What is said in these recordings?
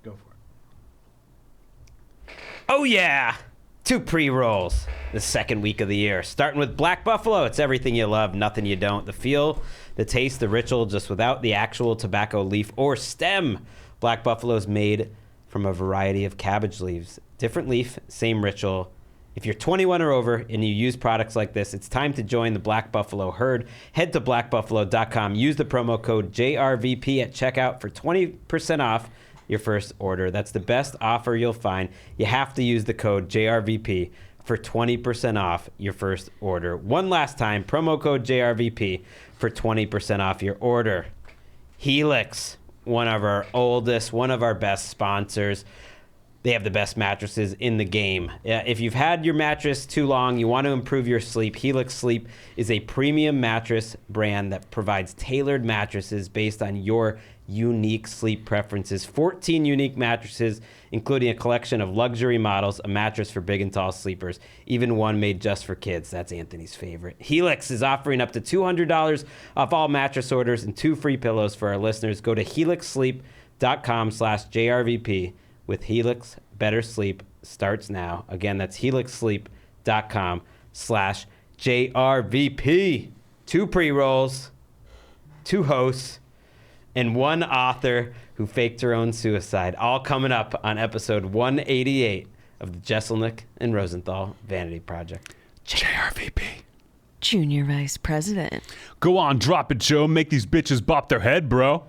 Go for it. Oh, yeah. 2 pre-rolls the second week of the year. Starting with Black Buffalo. It's everything you love, nothing you don't. The feel, the taste, the ritual, just without the actual tobacco leaf or stem. Black Buffalo is made from a variety of cabbage leaves. Different leaf, same ritual. If you're 21 or over and you use products like this, it's time to join the Black Buffalo herd. Head to blackbuffalo.com. Use the promo code JRVP at checkout for 20% off your first order. That's the best offer you'll find. You have to use the code JRVP for 20% off your first order. One last time, promo code JRVP for 20% off your order. Helix, one of our oldest, one of our best sponsors. They have the best mattresses in the game. If you've had your mattress too long, you want to improve your sleep, Helix Sleep is a premium mattress brand that provides tailored mattresses based on your unique sleep preferences. 14 unique mattresses, including a collection of luxury models, a mattress for big and tall sleepers, even one made just for kids. That's Anthony's favorite. Helix is offering up to $200 off all mattress orders and 2 free pillows for our listeners. Go to helixsleep.com/JRVP. With Helix, better sleep starts now. Again, that's helixsleep.com/JRVP. 2 pre-rolls, 2 hosts, and 1 author who faked her own suicide. All coming up on episode 188 of the Jeselnik and Rosenthal Vanity Project. JRVP. Junior Vice President. Go on, drop it, Joe. Make these bitches bop their head, bro.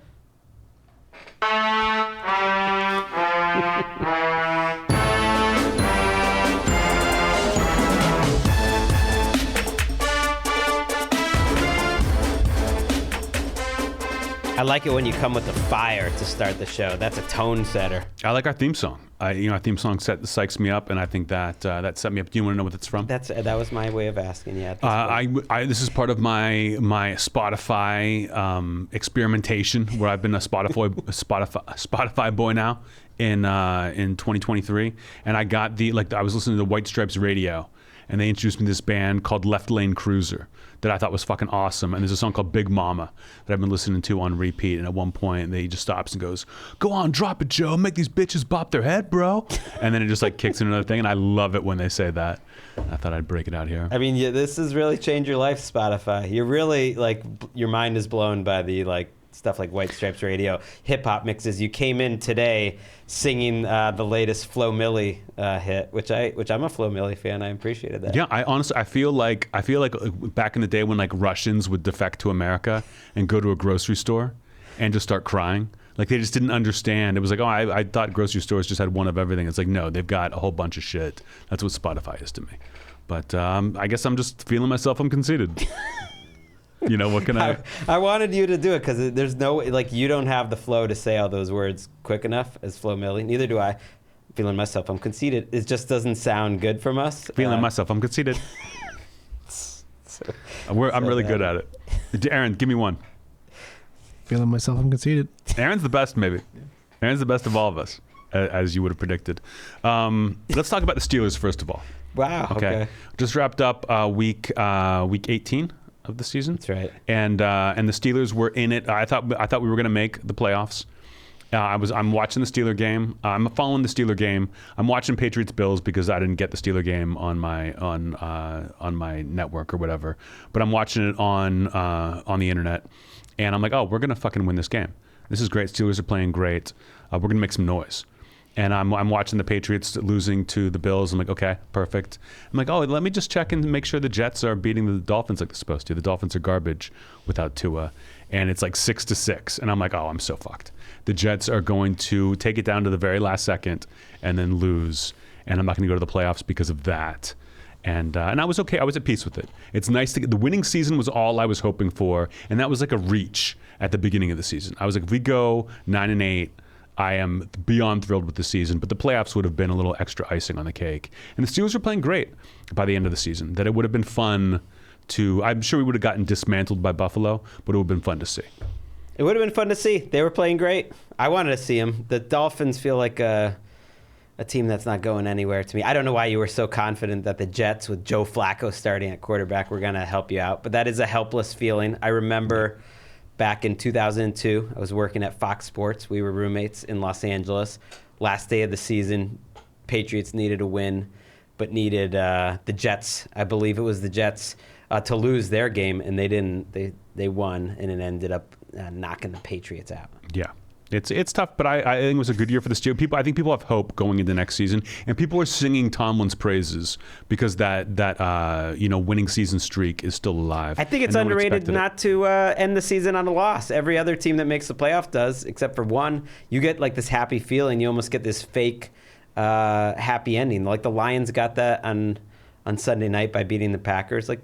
I like it when you come with the fire to start the show. That's a tone setter. I like our theme song. Our theme song psychs me up, and I think that that set me up. Do you want to know what it's from? That was my way of asking. Yeah. This is part of my Spotify experimentation, where I've been a Spotify boy now in 2023, and I got I was listening to White Stripes Radio, and they introduced me to this band called Left Lane Cruiser that I thought was fucking awesome. And there's a song called Big Mama that I've been listening to on repeat. And at one point, they just stops and goes, "Go on, drop it, Joe. Make these bitches bop their head, bro." And then it just kicks in another thing. And I love it when they say that. I thought I'd break it out here. I mean, this has really changed your life, Spotify. You're really your mind is blown by the stuff like White Stripes Radio, hip hop mixes. You came in today singing the latest Flo Milli hit, which I'm a Flo Milli fan. I appreciated that. Yeah, I feel like back in the day when Russians would defect to America and go to a grocery store and just start crying. They just didn't understand. It was I thought grocery stores just had one of everything. It's no, they've got a whole bunch of shit. That's what Spotify is to me. But I guess I'm just feeling myself. I'm conceited. What can I wanted you to do it because there's no way, you don't have the flow to say all those words quick enough as Flo Milli. Neither do I. Feeling myself, I'm conceited. It just doesn't sound good from us. Feeling myself, I'm conceited. I'm really good at it. Aaron, give me one. Feeling myself, I'm conceited. Aaron's the best, maybe. Aaron's the best of all of us, as you would have predicted. Let's talk about the Steelers first of all. Wow. Okay. Just wrapped up week 18 of the season. That's right. And the Steelers were in it. I thought we were going to make the playoffs. I'm watching the Steeler game. I'm following the Steeler game. I'm watching Patriots Bills because I didn't get the Steeler game on my network or whatever. But I'm watching it on the internet, and I'm like, oh, we're gonna fucking win this game. This is great. Steelers are playing great. We're gonna make some noise. And I'm watching the Patriots losing to the Bills. I'm like, okay, perfect. I'm like, oh, let me just check and make sure the Jets are beating the Dolphins like they're supposed to. The Dolphins are garbage without Tua. And it's 6-6. And I'm like, oh, I'm so fucked. The Jets are going to take it down to the very last second and then lose. And I'm not going to go to the playoffs because of that. And I was okay. I was at peace with it. It's nice to get the winning season was all I was hoping for. And that was a reach at the beginning of the season. I was like, if we go 9-8, I am beyond thrilled with the season, but the playoffs would have been a little extra icing on the cake. And the Steelers were playing great by the end of the season, that it would have been fun I'm sure we would have gotten dismantled by Buffalo, but it would have been fun to see. It would have been fun to see. They were playing great. I wanted to see them. The Dolphins feel like a team that's not going anywhere to me. I don't know why you were so confident that the Jets with Joe Flacco starting at quarterback were going to help you out, but that is a helpless feeling. I remember back in 2002. I was working at Fox Sports. We were roommates in Los Angeles. Last day of the season, Patriots needed a win, but needed the Jets. I believe it was the Jets to lose their game, and they didn't. They won, and it ended up knocking the Patriots out. Yeah. It's tough, but I think it was a good year for the Steelers. I think people have hope going into next season, and people are singing Tomlin's praises because that winning season streak is still alive. I think it's And no one underrated expected it. not to end the season on a loss. Every other team that makes the playoff does, except for one. You get like this happy feeling. You almost get this fake happy ending. Like the Lions got that on Sunday night by beating the Packers. Like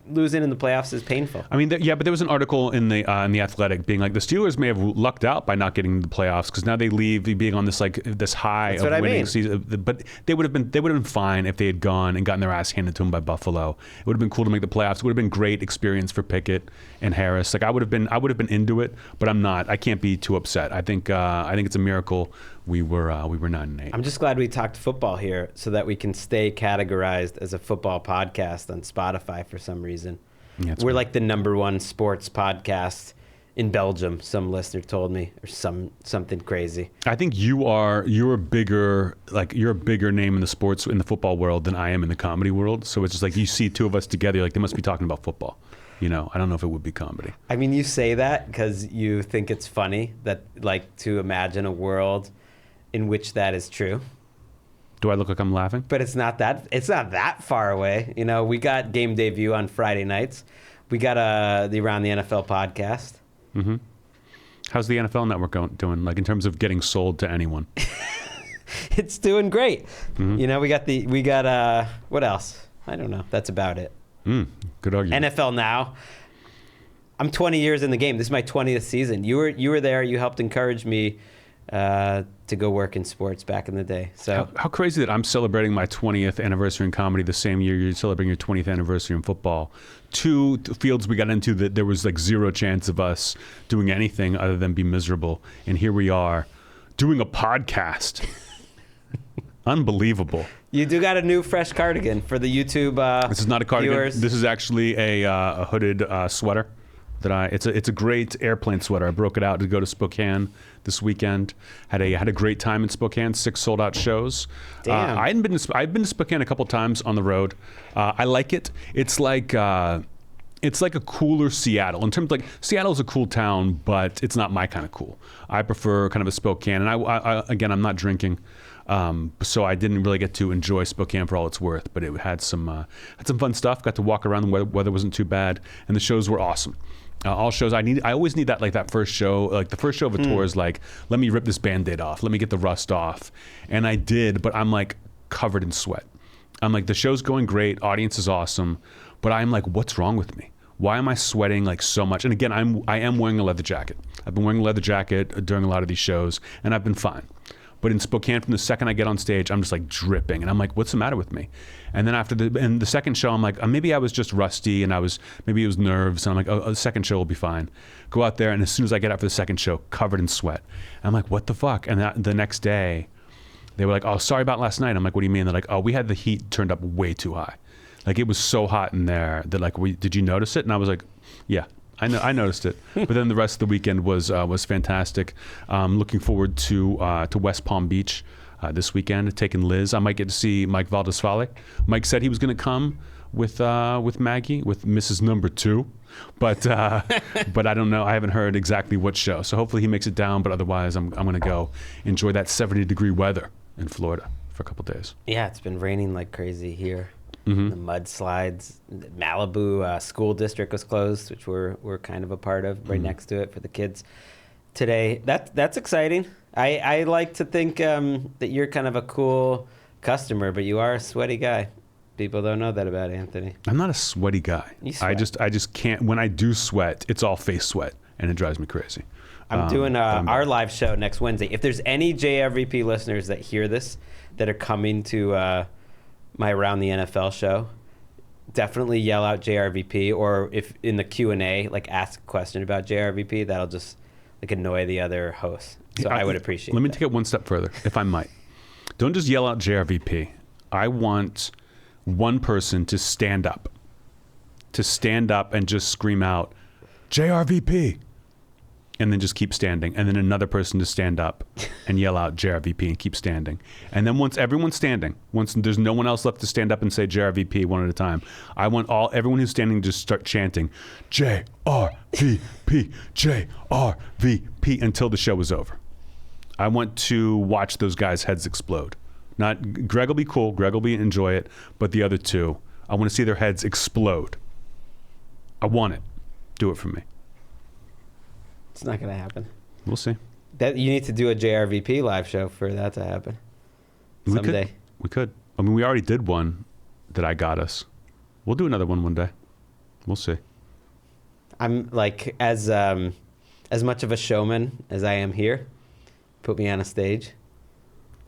losing in the playoffs is painful. I mean, but there was an article in the Athletic being like the Steelers may have lucked out by not getting the playoffs because now they leave being on this high That's of what I winning mean. season. But they would have been fine if they had gone and gotten their ass handed to them by Buffalo. It would have been cool to make the playoffs. It would have been great experience for Pickett and Harris. Like I would have been into it, but I'm not. I can't be too upset. I think it's a miracle we were 9-8. I'm just glad we talked football here so that we can stay categorized as a football podcast on Spotify for some reason. Yeah, We're right. like the #1 sports podcast in Belgium, some listener told me, or something crazy. I think you're a bigger name in the football world than I am in the comedy world. So it's just like you see two of us together, you're like they must be talking about football. I don't know if it would be comedy. I mean, you say that because you think it's funny that, like, to imagine a world in which that is true. Do I look like I'm laughing? But it's not that far away. We got Game Day View on Friday nights. We got the Around the NFL podcast. Mm-hmm. How's the NFL Network doing? Like in terms of getting sold to anyone? It's doing great. Mm-hmm. We got what else? I don't know. That's about it. Good argument. NFL Now. I'm 20 years in the game. This is my 20th season. You were there. You helped encourage me to go work in sports back in the day. So How crazy that I'm celebrating my 20th anniversary in comedy the same year you're celebrating your 20th anniversary in football. Two fields we got into that there was like zero chance of us doing anything other than be miserable. And here we are doing a podcast. Unbelievable. you do got a new fresh cardigan for the YouTube This is not a cardigan. viewers. This is actually a hooded sweater. It's a great airplane sweater. I broke it out to go to Spokane this weekend. Had a great time in Spokane. 6 sold out shows. Damn. I've been to Spokane a couple times on the road. I like it. It's like a cooler Seattle. In terms of, like, Seattle's a cool town, but it's not my kind of cool. I prefer kind of a Spokane. And I again, I'm not drinking. So I didn't really get to enjoy Spokane for all it's worth, but it had some fun stuff. Got to walk around. The weather wasn't too bad, and the shows were awesome. All shows I always need that first show. Like the first show of a tour is like, let me rip this Band-Aid off. Let me get the rust off. And I did, but I'm like covered in sweat. I'm like, the show's going great. Audience is awesome. But I'm like, what's wrong with me? Why am I sweating like so much? And again, I am wearing a leather jacket. I've been wearing a leather jacket during a lot of these shows, and I've been fine. But in Spokane, from the second I get on stage, I'm just like dripping, and I'm like, "What's the matter with me?" And then after the second show, I'm like, maybe I was just rusty, and maybe it was nerves. And I'm like, "Oh, the second show will be fine." Go out there, and as soon as I get out for the second show, covered in sweat, I'm like, "What the fuck?" And the next day, they were like, "Oh, sorry about last night." I'm like, "What do you mean?" They're like, "Oh, we had the heat turned up way too high. Like it was so hot in there that like, did you notice it?" And I was like, "Yeah." I noticed it, but then the rest of the weekend was fantastic. Looking forward to West Palm Beach this weekend, taking Liz. I might get to see Mike Valdesfale. Mike said he was going to come with Maggie, with Mrs. Number 2, but I don't know. I haven't heard exactly what show. So hopefully he makes it down. But otherwise, I'm going to go enjoy that 70-degree weather in Florida for a couple days. Yeah, it's been raining like crazy here. Mm-hmm. The mudslides. Malibu school district was closed, which we're kind of a part of, right next to it for the kids today. That's exciting. I like to think that you're kind of a cool customer, but you are a sweaty guy. People don't know that about Anthony. I'm not a sweaty guy. You sweat. I just can't. When I do sweat, it's all face sweat, and it drives me crazy. I'm doing our live show next Wednesday. If there's any JRVP listeners that hear this that are coming to my Around the NFL show, definitely yell out JRVP, or if in the Q&A, like ask a question about JRVP, that'll just like annoy the other hosts. So I would appreciate Let me that. take it one step further, if I might. Don't just yell out JRVP. I want one person to stand up and just scream out, JRVP. and then just keep standing, and then another person to stand up and yell out JRVP and keep standing. And then once everyone's standing, once there's no one else left to stand up and say JRVP one at a time, I want everyone who's standing to just start chanting JRVP, JRVP until the show is over. I want to watch those guys' heads explode. Not Gregg will be cool, Gregg will enjoy it, but the other two, I want to see their heads explode. I want it. Do it for me. It's not going to happen. We'll see. That you need to do a JRVP live show for that to happen. Someday. We could. I mean, we already did one that I got us. We'll do another one day. We'll see. I'm like as much of a showman as I am here. Put me on a stage.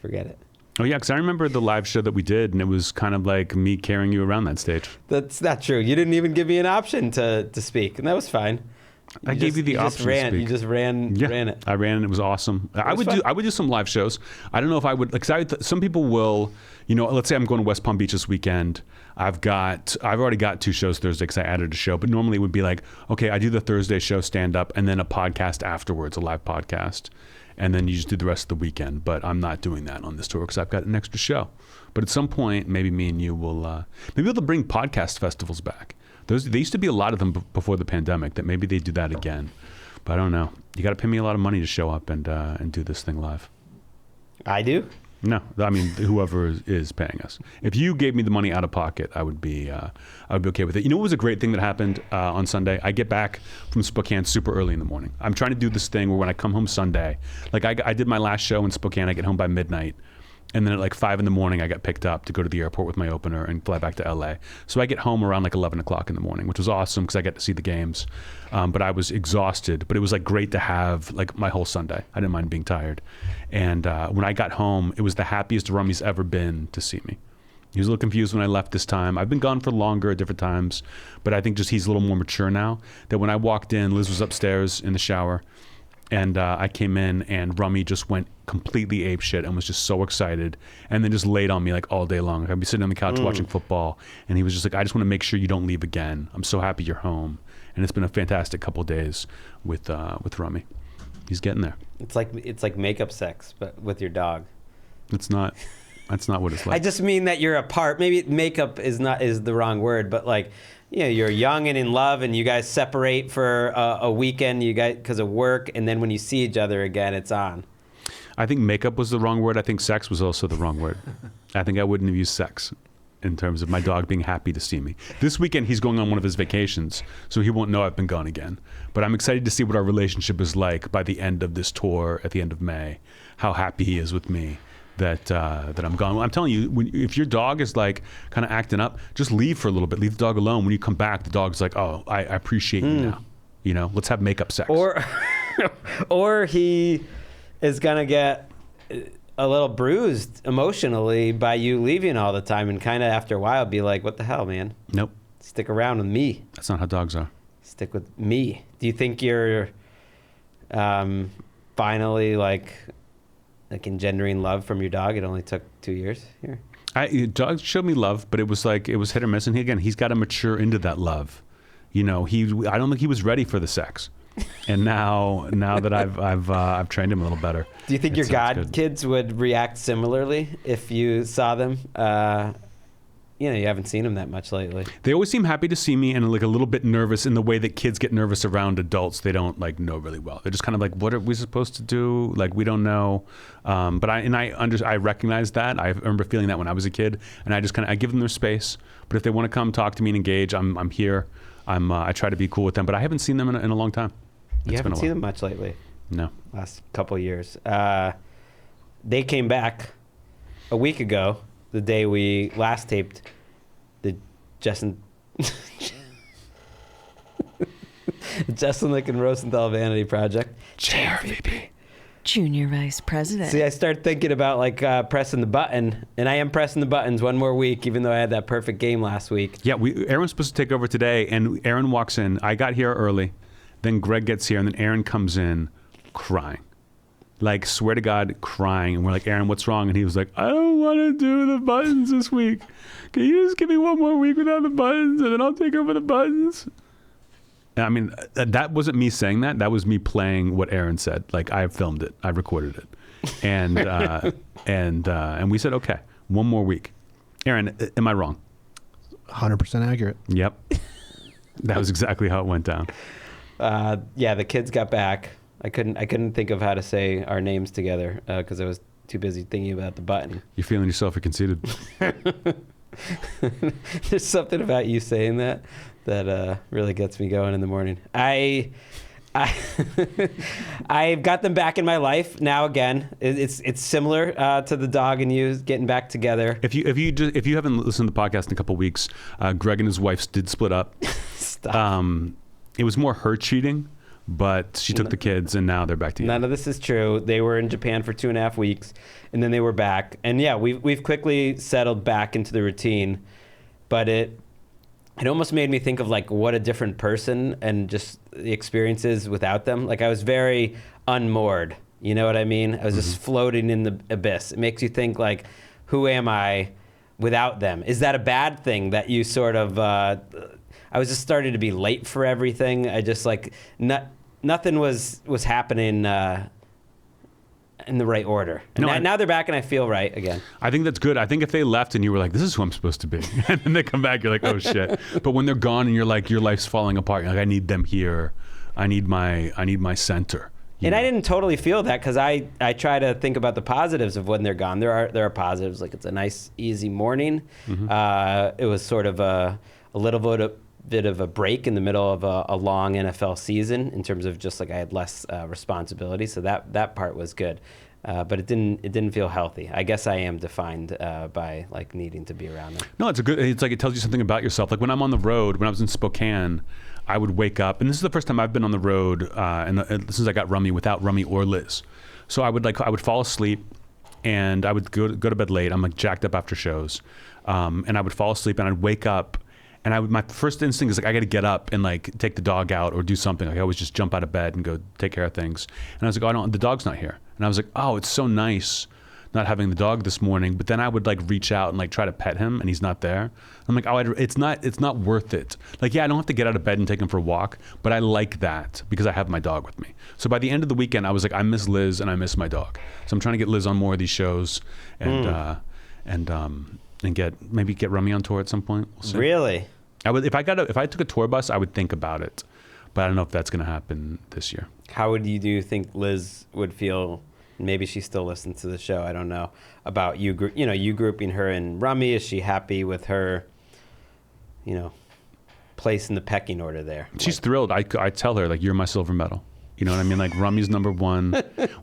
Forget it. Oh, yeah, because I remember the live show that we did, and it was kind of like me carrying you around that stage. That's not true. You didn't even give me an option to speak, and that was fine. I gave you the option to speak. You just ran it. I ran, and it was awesome. I would do some live shows. I don't know if I would, some people will, let's say I'm going to West Palm Beach this weekend. I've already got 2 shows Thursday because I added a show, but normally it would be like, okay, I do the Thursday show stand up and then a podcast afterwards, a live podcast. And then you just do the rest of the weekend. But I'm not doing that on this tour because I've got an extra show. But at some point, maybe me and you will, maybe they'll bring podcast festivals back. There used to be a lot of them before the pandemic. That maybe they do that again. But I don't know. You got to pay me a lot of money to show up and do this thing live. I do? No, I mean whoever is paying us. If you gave me the money out of pocket, I would be okay with it. You know what was a great thing that happened on Sunday? I get back from Spokane super early in the morning. I'm trying to do this thing where when I come home Sunday, like I did my last show in Spokane, I get home by midnight. And then at like 5 in the morning, I got picked up to go to the airport with my opener and fly back to LA. So I get home around like 11 o'clock in the morning, which was awesome because I get to see the games. But I was exhausted. But it was like great to have like my whole Sunday. I didn't mind being tired. And when I got home, it was the happiest Rummy's ever been to see me. He was a little confused when I left this time. I've been gone for longer at different times, but I think just he's a little more mature now. That when I walked in, Liz was upstairs in the shower. And I came in and Rummy just went completely apeshit and was just so excited and then just laid on me like all day long. I'd be sitting on the couch watching football and he was just like, I just want to make sure you don't leave again. I'm so happy you're home. And it's been a fantastic couple of days with Rummy. He's getting there. It's like makeup sex, but with your dog. It's not. That's not what it's like. I just mean that you're apart. Maybe makeup is the wrong word, but like, you're young and in love, and you guys separate for a weekend. You guys because of work, and then when you see each other again, it's on. I think makeup was the wrong word. I think sex was also the wrong word. I think I wouldn't have used sex in terms of my dog being happy to see me. This weekend, he's going on one of his vacations, so he won't know I've been gone again. But I'm excited to see what our relationship is like by the end of this tour at the end of May. How happy he is with me. That I'm gone. I'm telling you, if your dog is like kind of acting up, just leave for a little bit. Leave the dog alone. When you come back, the dog's like, "Oh, I appreciate you now. Let's have makeup sex." Or he is gonna get a little bruised emotionally by you leaving all the time, and kind of after a while be like, "What the hell, man? Nope. Stick around with me." That's not how dogs are. Stick with me. Do you think you're finally like engendering love from your dog? It only took 2 years here. Dogs showed me love, but it was hit or miss. And he's got to mature into that love. I don't think he was ready for the sex. And now that I've trained him a little better. Do you think your kids would react similarly if you saw them? You haven't seen them that much lately. They always seem happy to see me and like a little bit nervous in the way that kids get nervous around adults they don't like know really well. They're just kind of like, what are we supposed to do? Like, we don't know. But I recognize that. I remember feeling that when I was a kid, and I give them their space. But if they want to come talk to me and engage, I'm here. I try to be cool with them, but I haven't seen them in a long time. You haven't seen them much lately? No. Last couple of years. They came back a week ago, the day we last taped the Jeselnik and Rosenthal Vanity project. JRVP. Junior Vice President. See, I start thinking about like pressing the button, and I am pressing the buttons one more week, even though I had that perfect game last week. Yeah, Aaron's supposed to take over today, and Aaron walks in. I got here early, then Gregg gets here, and then Aaron comes in crying. Like, swear to God, crying. And we're like, Aaron, what's wrong? And he was like, I don't want to do the buttons this week. Can you just give me one more week without the buttons, and then I'll take over the buttons? I mean, that wasn't me saying that. That was me playing what Aaron said. Like, I filmed it. I recorded it. And and we said, okay, one more week. Aaron, am I wrong? 100% accurate. Yep. That was exactly how it went down. Yeah, the kids got back. I couldn't think of how to say our names together because I was too busy thinking about the button. You're feeling yourself or conceited? There's something about you saying that really gets me going in the morning. I've got them back in my life now again. It's similar to the dog and you getting back together. If you haven't listened to the podcast in a couple of weeks, Gregg and his wife did split up. Stop. It was more her cheating, but she took the kids and now they're back together. None of this is true. They were in Japan for 2.5 weeks and then they were back. And yeah, we've quickly settled back into the routine, but it almost made me think of like what a different person and just the experiences without them. Like I was very unmoored. You know what I mean? I was just floating in the abyss. It makes you think like, who am I without them? Is that a bad thing that you sort of, I was just starting to be late for everything. I just like, nothing was happening in the right order. And now they're back and I feel right again. I think that's good. I think if they left and you were like, this is who I'm supposed to be, and then they come back, you're like, oh shit. But when they're gone and you're like, your life's falling apart, you're like, I need them here. I need my center. And I didn't totally feel that because I try to think about the positives of when they're gone. There are positives, like it's a nice, easy morning. It was sort of a little bit of a break in the middle of a long NFL season in terms of just like I had less responsibility. So that part was good. But it didn't feel healthy. I guess I am defined by like needing to be around them. No, it's like it tells you something about yourself. Like when I'm on the road, when I was in Spokane, I would wake up, and this is the first time I've been on the road and since I got Rummy without Rummy or Liz. So I would fall asleep, and I would go to bed late. I'm like jacked up after shows, and I would fall asleep, and I'd wake up, and my first instinct is like I got to get up and like take the dog out or do something. Like I always just jump out of bed and go take care of things. And I was like, oh, the dog's not here. And I was like, oh, it's so nice not having the dog this morning. But then I would like reach out and like try to pet him, and he's not there. I'm like, oh, it's not worth it. Like, yeah, I don't have to get out of bed and take him for a walk, but I like that because I have my dog with me. So by the end of the weekend, I was like, I miss Liz and I miss my dog. So I'm trying to get Liz on more of these shows and get Rummy on tour at some point. We'll see. Really? I would if I took a tour bus, I would think about it, but I don't know if that's going to happen this year. How do you think Liz would feel? Maybe she still listens to the show. I don't know about you grouping her in Rummy. Is she happy with her, place in the pecking order there? She's thrilled. I tell her like, you're my silver medal. You know what I mean? Like Rummy's number one.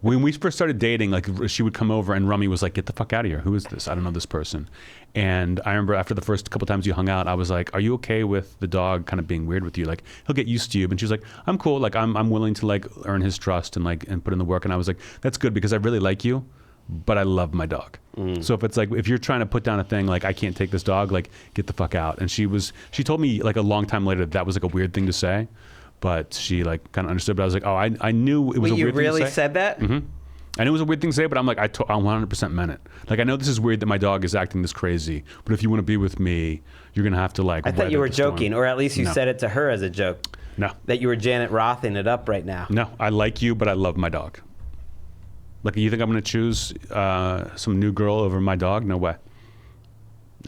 When we first started dating, like she would come over and Rummy was like, get the fuck out of here. Who is this? I don't know this person. And I remember after the first couple times you hung out, I was like, are you okay with the dog kind of being weird with you? Like he'll get used to you. And she was like, I'm cool. Like I'm willing to like earn his trust and put in the work. And I was like, that's good because I really like you, but I love my dog. So if it's like, if you're trying to put down a thing, like I can't take this dog, like get the fuck out. And she told me like a long time later that was like a weird thing to say. But she like kind of understood. But I was like, oh, I knew it was a weird thing to say. You really said that? Mm-hmm. I knew it was a weird thing to say, but I'm like, I 100% meant it. Like, I know this is weird that my dog is acting this crazy, but if you want to be with me, you're going to have to like. I thought you were joking, or at least you said it to her as a joke. No. That you were Janet Rothing it up right now. No, I like you, but I love my dog. Like, you think I'm going to choose some new girl over my dog? No way.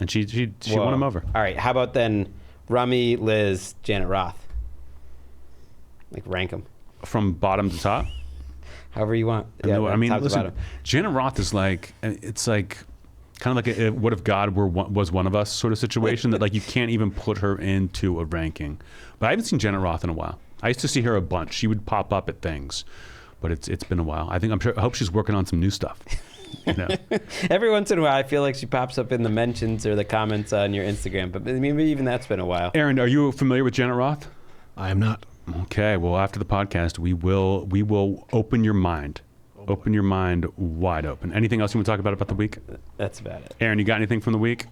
And she won him over. All right, how about then Rummy, Liz, Janet Roth? Like rank them. From bottom to top? However you want. Yeah, I mean, listen, Janet Roth is like, it's like kind of like a what if God was one of us sort of situation that like you can't even put her into a ranking. But I haven't seen Janet Roth in a while. I used to see her a bunch. She would pop up at things, but it's been a while. I hope she's working on some new stuff. Every once in a while, I feel like she pops up in the mentions or the comments on your Instagram, but maybe even that's been a while. Aaron, are you familiar with Janet Roth? I am not. Okay, well, after the podcast, we will open your mind. Open your mind wide open. Anything else you want to talk about the week? That's about it. Aaron, you got anything from the week?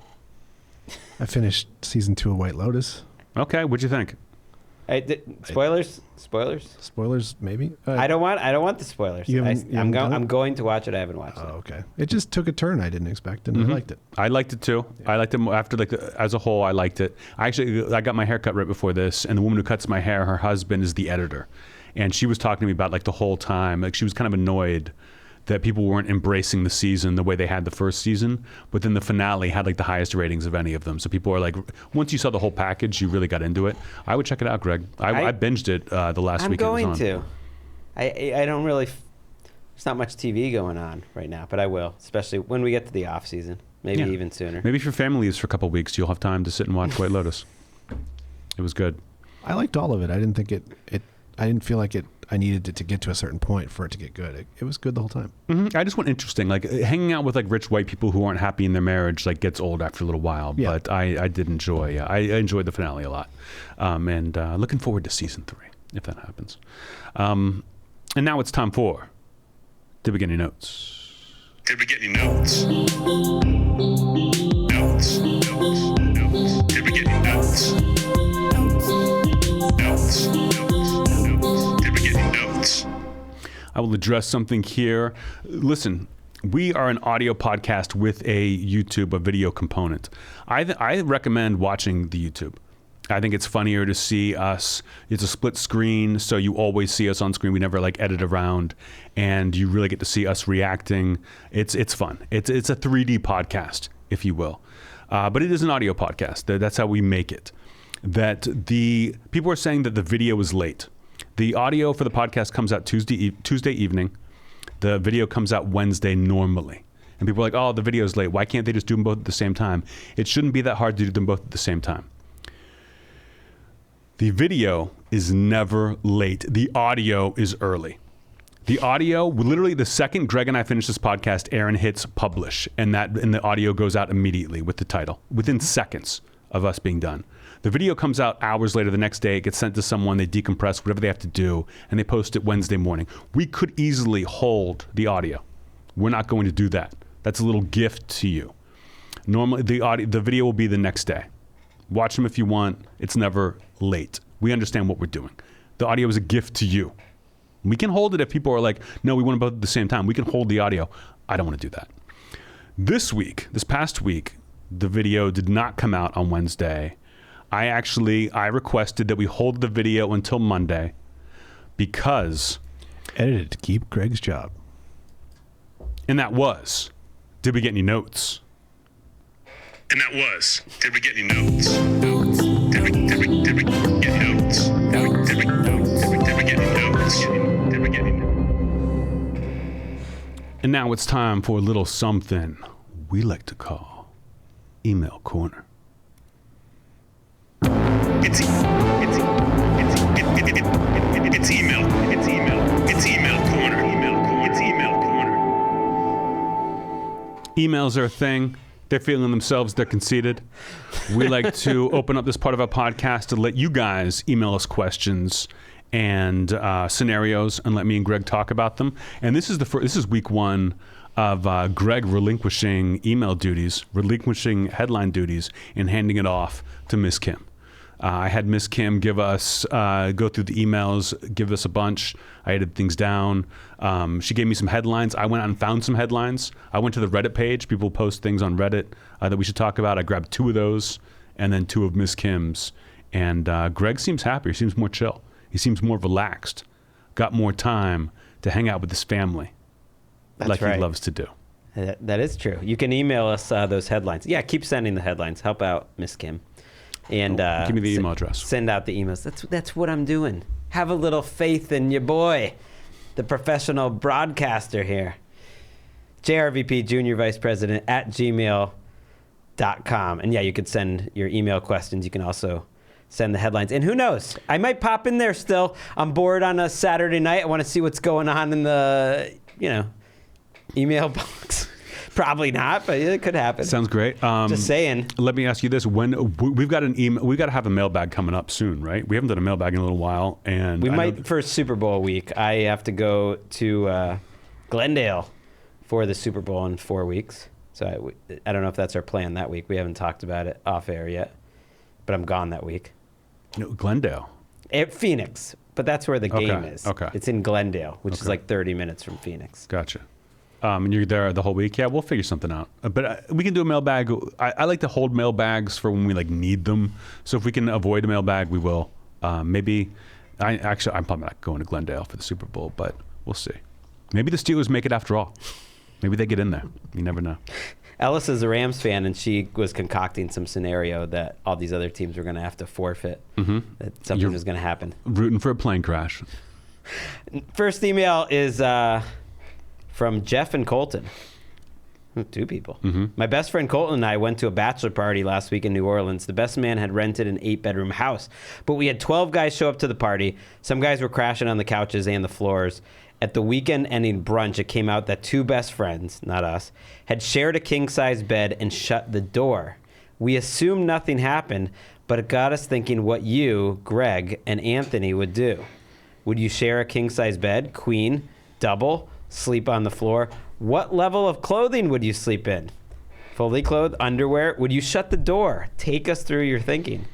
I finished season 2 of White Lotus. Okay, what'd you think? Spoilers? Spoilers, maybe. I don't want the spoilers. I'm going to watch it. I haven't watched it. Oh, okay. It just took a turn I didn't expect, and I liked it. I liked it too. Yeah. I liked it after as a whole. I liked it. I got my hair cut right before this, and the woman who cuts my hair, her husband is the editor, and she was talking to me about like the whole time. Like she was kind of annoyed that people weren't embracing the season the way they had the first season, but then the finale had like the highest ratings of any of them. So people are like, once you saw the whole package, you really got into it. I would check it out, Greg. I binged it the last week it was on. I'm going to. I don't really. There's not much TV going on right now, but I will, especially when we get to the off season. Maybe even sooner. Maybe if your family is for a couple of weeks, you'll have time to sit and watch White Lotus. It was good. I liked all of it. I didn't think I didn't feel like I needed it to get to a certain point for it to get good. It was good the whole time. Mm-hmm. I just want interesting. Like hanging out with like rich white people who aren't happy in their marriage like gets old after a little while. Yeah. But I did enjoy. I enjoyed the finale a lot, and looking forward to season 3 if that happens. And now it's time for Did We Get Any Notes? Did we get any notes? Notes. Did we get any notes? Notes. Did we get any notes? I will address something here. Listen, we are an audio podcast with a video component. I recommend watching the YouTube. I think it's funnier to see us. It's a split screen, so you always see us on screen. We never like edit around, and you really get to see us reacting. It's fun. It's a 3D podcast, if you will, but it is an audio podcast. That's how we make it. That the people are saying that the video is late. The audio for the podcast comes out Tuesday evening. The video comes out Wednesday normally. And people are like, oh, the video is late. Why can't they just do them both at the same time? It shouldn't be that hard to do them both at the same time. The video is never late. The audio is early. The audio, literally the second Greg and I finish this podcast, Aaron hits publish, and the audio goes out immediately with the title, within seconds of us being done. The video comes out hours later the next day. It gets sent to someone. They decompress, whatever they have to do, and they post it Wednesday morning. We could easily hold the audio. We're not going to do that. That's a little gift to you. Normally, the video will be the next day. Watch them if you want. It's never late. We understand what we're doing. The audio is a gift to you. We can hold it if people are like, no, we want them both at the same time. We can hold the audio. I don't want to do that. This past week, the video did not come out on Wednesday. I requested that we hold the video until Monday because... Edited to keep Greg's job. And that was, did we get any notes? And that was, did we get any notes? Notes. Did we get any notes? Did we get any notes? Did we get any notes? Did we get any notes? And now it's time for a little something we like to call Email Corner. It's email corner. It's email corner. Emails are a thing. They're feeling themselves. They're conceited. We like to open up this part of our podcast to let you guys email us questions and scenarios, and let me and Greg talk about them. And this is week 1 of Gregg relinquishing email duties, relinquishing headline duties, and handing it off to Miss Kim. I had Miss Kim give us, go through the emails, give us a bunch. I edited things down. She gave me some headlines. I went out and found some headlines. I went to the Reddit page. People post things on Reddit that we should talk about. I grabbed 2 of those and then 2 of Miss Kim's. And Gregg seems happier. He seems more chill. He seems more relaxed. Got more time to hang out with his family. That's like right. He loves to do. That is true. You can email us those headlines. Yeah, keep sending the headlines. Help out Miss Kim. And give me the email address. Send out the emails. That's what I'm doing. Have a little faith in your boy, the professional broadcaster here. JRVP, Junior Vice President at gmail.com. And yeah, you could send your email questions. You can also send the headlines. And who knows? I might pop in there still. I'm bored on a Saturday night. I want to see what's going on in the, email box. Probably not, but it could happen. Sounds great. Just saying. Let me ask you this: when we've got an email, we've got to have a mailbag coming up soon, right? We haven't done a mailbag in a little while, and we might for Super Bowl week. I have to go to Glendale for the Super Bowl in 4 weeks, so I don't know if that's our plan that week. We haven't talked about it off air yet, but I'm gone that week. Glendale. Phoenix, but that's where the game is. Okay. It's in Glendale, which is like 30 minutes from Phoenix. Gotcha. And you're there the whole week? Yeah, we'll figure something out. But we can do a mailbag. I like to hold mailbags for when we like need them. So if we can avoid a mailbag, we will. Maybe. I'm probably not going to Glendale for the Super Bowl, but we'll see. Maybe the Steelers make it after all. Maybe they get in there. You never know. Ellis is a Rams fan, and she was concocting some scenario that all these other teams were going to have to forfeit. That something was going to happen. Rooting for a plane crash. First email is from Jeff and Colton. 2 people. My best friend Colton and I went to a bachelor party last week in New Orleans. The best man had rented an 8-bedroom house, but we had 12 guys show up to the party. Some guys were crashing on the couches and the floors. At the weekend-ending brunch, it came out that 2 best friends, not us, had shared a king-size bed and shut the door. We assumed nothing happened, but it got us thinking what you, Gregg, and Anthony would do. Would you share a king-size bed, queen, double, sleep on the floor? What level of clothing would you sleep in? Fully clothed, underwear? Would you shut the door? Take us through your thinking.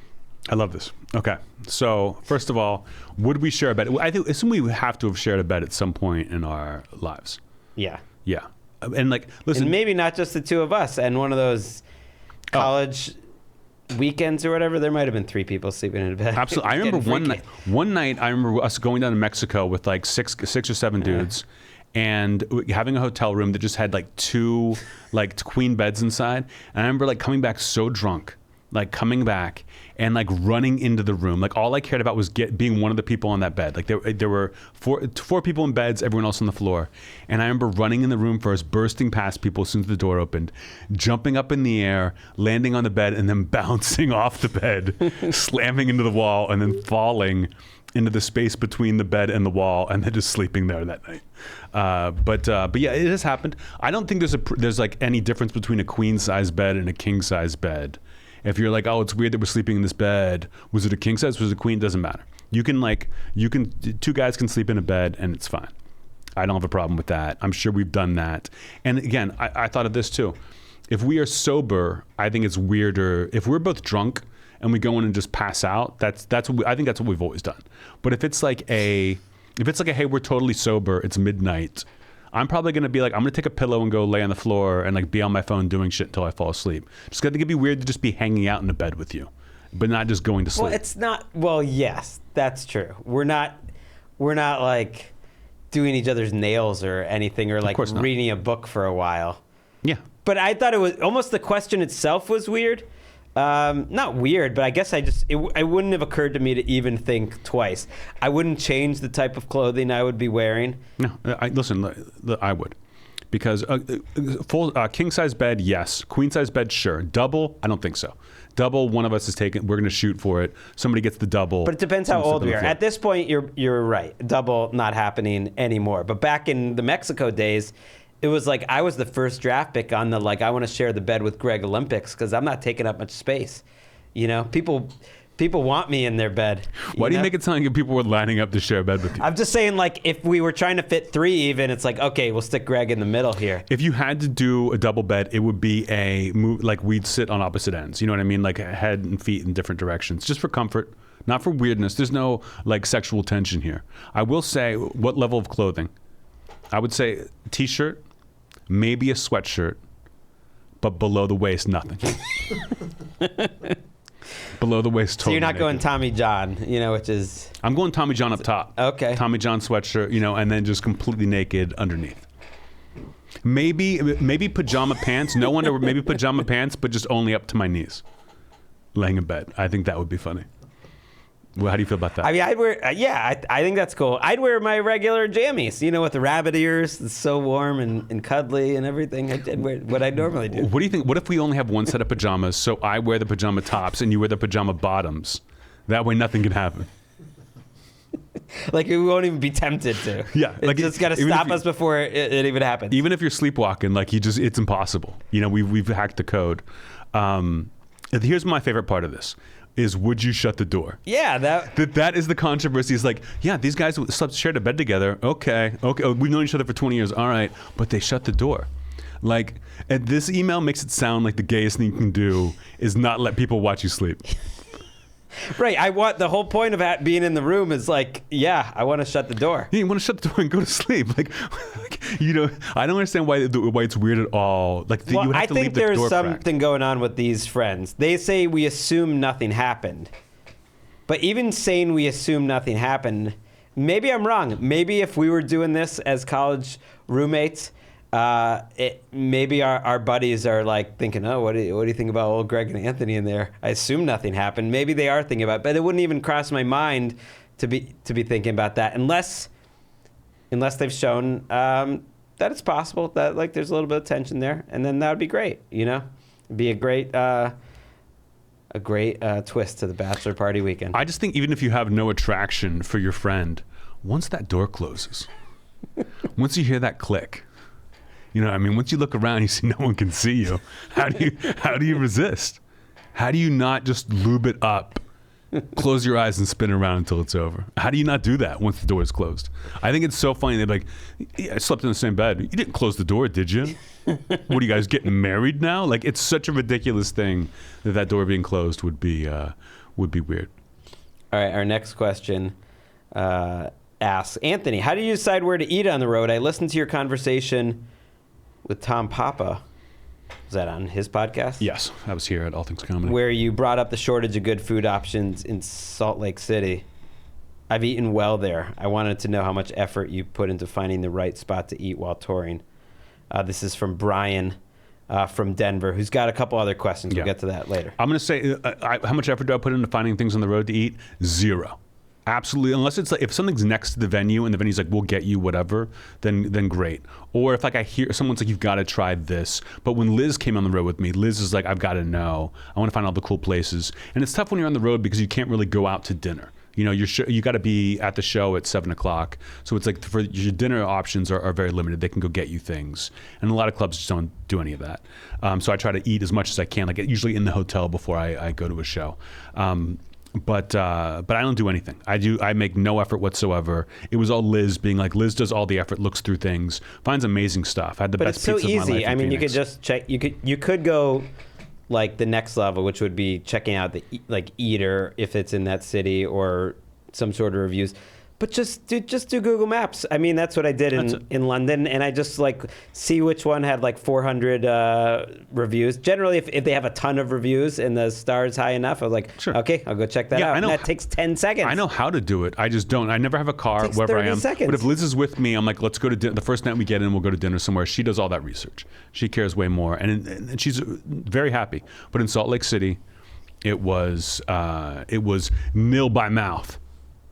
I love this. Okay. So, first of all, would we share a bed? I assume we have to have shared a bed at some point in our lives. Yeah. Yeah. And like, listen. And maybe not just the 2 of us. And one of those college weekends or whatever, there might have been 3 people sleeping in a bed. Absolutely. I remember one night, I remember us going down to Mexico with like six or 7 dudes. And having a hotel room that just had like 2 like queen beds inside. And I remember like coming back so drunk, like coming back and like running into the room. Like all I cared about was being one of the people on that bed. Like there were 4 people in beds, everyone else on the floor. And I remember running in the room first, bursting past people as soon as the door opened, jumping up in the air, landing on the bed, and then bouncing off the bed, slamming into the wall, and then falling into the space between the bed and the wall, and then just sleeping there that night. But yeah, it has happened. I don't think there's like any difference between a queen size bed and a king size bed. If you're like, oh, it's weird that we're sleeping in this bed. Was it a king size? Was it a queen? Doesn't matter. You can 2 guys can sleep in a bed and it's fine. I don't have a problem with that. I'm sure we've done that. And again, I thought of this too. If we are sober, I think it's weirder. If we're both drunk and we go in and just pass out, I think that's what we've always done. But if it's like hey, we're totally sober, it's midnight, I'm probably going to be like, I'm going to take a pillow and go lay on the floor and like be on my phone doing shit until I fall asleep. Just think it'd be weird to just be hanging out in a bed with you, but not just going to sleep. Well, it's not. Well, yes, that's true. We're not like doing each other's nails or anything, or like reading a book for a while. Yeah. But I thought it was almost the question itself was weird. Not weird, but I guess it wouldn't have occurred to me to even think twice. I wouldn't change the type of clothing I would be wearing. No, I would. Because full king size bed, yes. Queen size bed, sure. Double, I don't think so. Double, one of us is taking. We're going to shoot for it. Somebody gets the double. But it depends how old we are. At this point, you're right. Double not happening anymore. But back in the Mexico days, it was like I was the first draft pick on the like I want to share the bed with Gregg Olympics because I'm not taking up much space. You know, people want me in their bed. Why do you make it sound like people were lining up to share a bed with you? I'm just saying, like, if we were trying to fit 3 even, it's like, okay, we'll stick Gregg in the middle here. If you had to do a double bed, it would be like we'd sit on opposite ends. You know what I mean? Like head and feet in different directions, just for comfort, not for weirdness. There's no like sexual tension here. I will say, what level of clothing? I would say t-shirt, maybe a sweatshirt, but below the waist, nothing. Below the waist, totally. So you're not naked. going Tommy John, which is... I'm going Tommy John up top. Okay. Tommy John sweatshirt, and then just completely naked underneath. Maybe pajama pants. No wonder, maybe pajama pants, but just only up to my knees. Laying in bed. I think that would be funny. Well, how do you feel about that? I mean, I'd wear, I think that's cool. I'd wear my regular jammies, with the rabbit ears. It's so warm and cuddly and everything. I'd wear what I normally do. What do you think? What if we only have one set of pajamas, so I wear the pajama tops and you wear the pajama bottoms? That way nothing can happen. Like, we won't even be tempted to. Yeah. It's just got to stop us before it even happens. Even if you're sleepwalking, like, it's impossible. We've hacked the code. Here's my favorite part of this. Is would you shut the door? Yeah, that is the controversy. Is like, yeah, these guys shared a bed together. Okay, we've known each other for 20 years. All right, but they shut the door. Like, and this email makes it sound like the gayest thing you can do is not let people watch you sleep. Right. The whole point of being in the room is like, yeah, I want to shut the door. Yeah, you want to shut the door and go to sleep. Like I don't understand why it's weird at all. Like, you have I to think leave the there's door something cracked. going on with these friends. They say we assume nothing happened. But even saying we assume nothing happened, maybe I'm wrong. Maybe if we were doing this as college roommates, maybe our buddies are like thinking, oh, what do you think about old Gregg and Anthony in there? I assume nothing happened. Maybe they are thinking about it, but it wouldn't even cross my mind to be thinking about that unless they've shown that it's possible that like there's a little bit of tension there, and then that would be great. It'd be a great twist to the bachelor party weekend. I just think even if you have no attraction for your friend, once that door closes, once you hear that click, once you look around, you see no one can see you. How do you resist? How do you not just lube it up, close your eyes and spin around until it's over? How do you not do that once the door is closed? I think it's so funny. They're like, yeah, I slept in the same bed. You didn't close the door, did you? What are you guys getting married now? Like, it's such a ridiculous thing that door being closed would be weird. All right, our next question asks, Anthony, how do you decide where to eat on the road? I listened to your conversation with Tom Papa. Was that on his podcast? Yes, I was here at All Things Comedy. Where you brought up the shortage of good food options in Salt Lake City. I've eaten well there. I wanted to know how much effort you put into finding the right spot to eat while touring. This is from Brian from Denver, who's got a couple other questions. We'll get to that later. I'm going to say, how much effort do I put into finding things on the road to eat? Zero. Absolutely, unless it's like if something's next to the venue and the venue's like, we'll get you whatever, then great. Or if like I hear someone's like, you've got to try this. But when Liz came on the road with me, Liz is like, I've got to know. I want to find all the cool places. And it's tough when you're on the road because you can't really go out to dinner. You got to be at the show at 7:00. So it's like for your dinner options are very limited. They can go get you things, and a lot of clubs just don't do any of that. So I try to eat as much as I can, like usually in the hotel before I go to a show. But I don't do anything. I make no effort whatsoever. It was all Liz being like, Liz does all the effort, looks through things, finds amazing stuff. I had the but best it's so pizza of my easy. life in I mean, you could Phoenix. just check. You could go like the next level, which would be checking out the Eater if it's in that city or some sort of reviews. But just do Google Maps. I mean, that's what I did in London, and I just like see which one had like 400 reviews. Generally, if they have a ton of reviews and the star's high enough, I was like, Sure. Okay, I'll go check that Yeah, out. I know. And that takes 10 seconds. I know how to do it. I just don't. I never have a car Takes wherever I 30 am. seconds. But if Liz is with me, I'm like, let's go to dinner. The first night we get in, we'll go to dinner somewhere. She does all that research. She cares way more, and she's very happy. But in Salt Lake City, it was nil by mouth,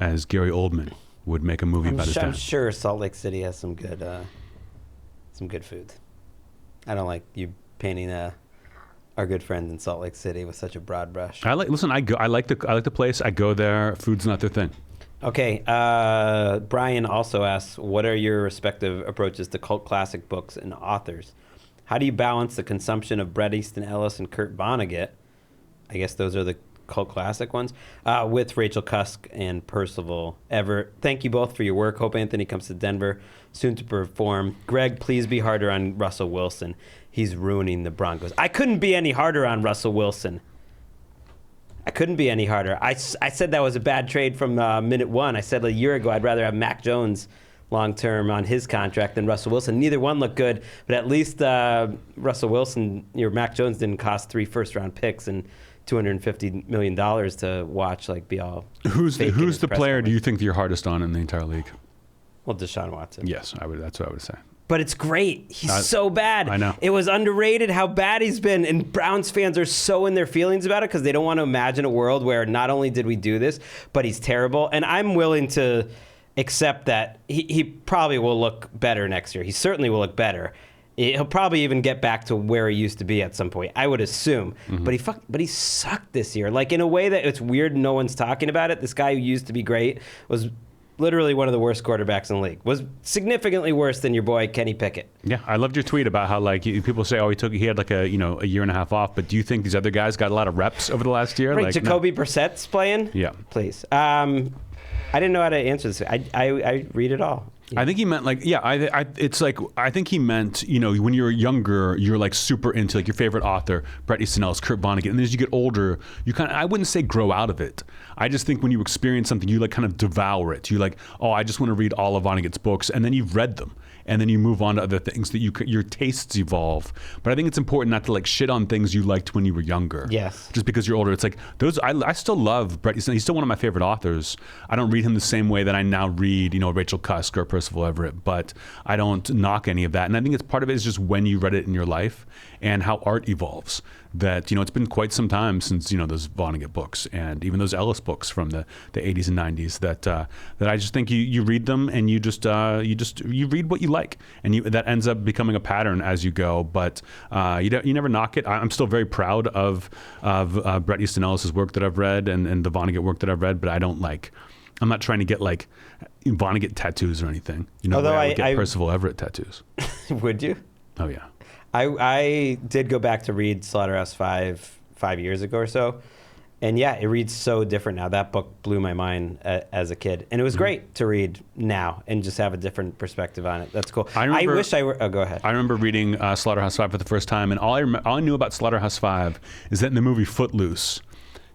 as Gary Oldman would make a movie about his dad. I'm sure Salt Lake City has some good food. I don't like you painting our good friends in Salt Lake City with such a broad brush. I like the place. I go there. Food's not their thing. Okay, Brian also asks, what are your respective approaches to cult classic books and authors? How do you balance the consumption of Bret Easton Ellis and Kurt Vonnegut? I guess those are the cult classic ones, with Rachel Cusk and Percival Everett. Thank you both for your work. Hope Anthony comes to Denver soon to perform. Gregg, please be harder on Russell Wilson. He's ruining the Broncos. I couldn't be any harder on Russell Wilson. I couldn't be any harder. I said that was a bad trade from minute one. I said a year ago I'd rather have Mac Jones long-term on his contract than Russell Wilson. Neither one looked good, but at least Russell Wilson, Mac Jones didn't cost 3 first-round picks and $250 million to watch, be all. Who's fake in his the press player conference. do you think you're hardest on in the entire league? Well, Deshaun Watson. Yes, I would. That's what I would say. But it's great. He's so bad. I know. It was underrated how bad he's been, and Browns fans are so in their feelings about it because they don't want to imagine a world where not only did we do this, but he's terrible. And I'm willing to accept that he probably will look better next year. He certainly will look better. He'll probably even get back to where he used to be at some point, I would assume. Mm-hmm. But he sucked this year. In a way that it's weird no one's talking about it. This guy who used to be great was literally one of the worst quarterbacks in the league. Was significantly worse than your boy Kenny Pickett. Yeah, I loved your tweet about how people say, he had a year and a half off. But do you think these other guys got a lot of reps over the last year? Right, Jacoby Brissett's playing. Yeah, please. I didn't know how to answer this. I read it all. I think he meant like, yeah, it's like, I think he meant, you know, when you're younger, you're like super into like your favorite author, Bret Easton Ellis, Kurt Vonnegut. And as you get older, you kind of, I wouldn't say grow out of it. I just think when you experience something, you like kind of devour it. You like, oh, I just want to read all of Vonnegut's books. And then you've read them. And then you move on to other things that your tastes evolve. But I think it's important not to like shit on things you liked when you were younger. Yes. Just because you're older. It's like those, I still love Bret Easton. He's still one of my favorite authors. I don't read him the same way that I now read, you know, Rachel Cusk or Percival Everett, but I don't knock any of that. And I think it's part of it is just when you read it in your life and how art evolves. That, you know, it's been quite some time since, you know, those Vonnegut books and even those Ellis books from the 80s and 90s that I just think you read them and you read what you like, and that ends up becoming a pattern as you go. But you never knock it. I'm still very proud of Bret Easton Ellis's work that I've read and the Vonnegut work that I've read, but I'm not trying to get like Vonnegut tattoos or anything. You know, Although I would get Percival Everett tattoos. Would you? Oh yeah. I did go back to read Slaughterhouse-Five 5 years ago or so. And yeah, it reads so different now. That book blew my mind as a kid. And it was great to read now and just have a different perspective on it. That's cool. I wish I were... Oh, go ahead. I remember reading Slaughterhouse-Five for the first time, and all I knew about Slaughterhouse-Five is that in the movie Footloose,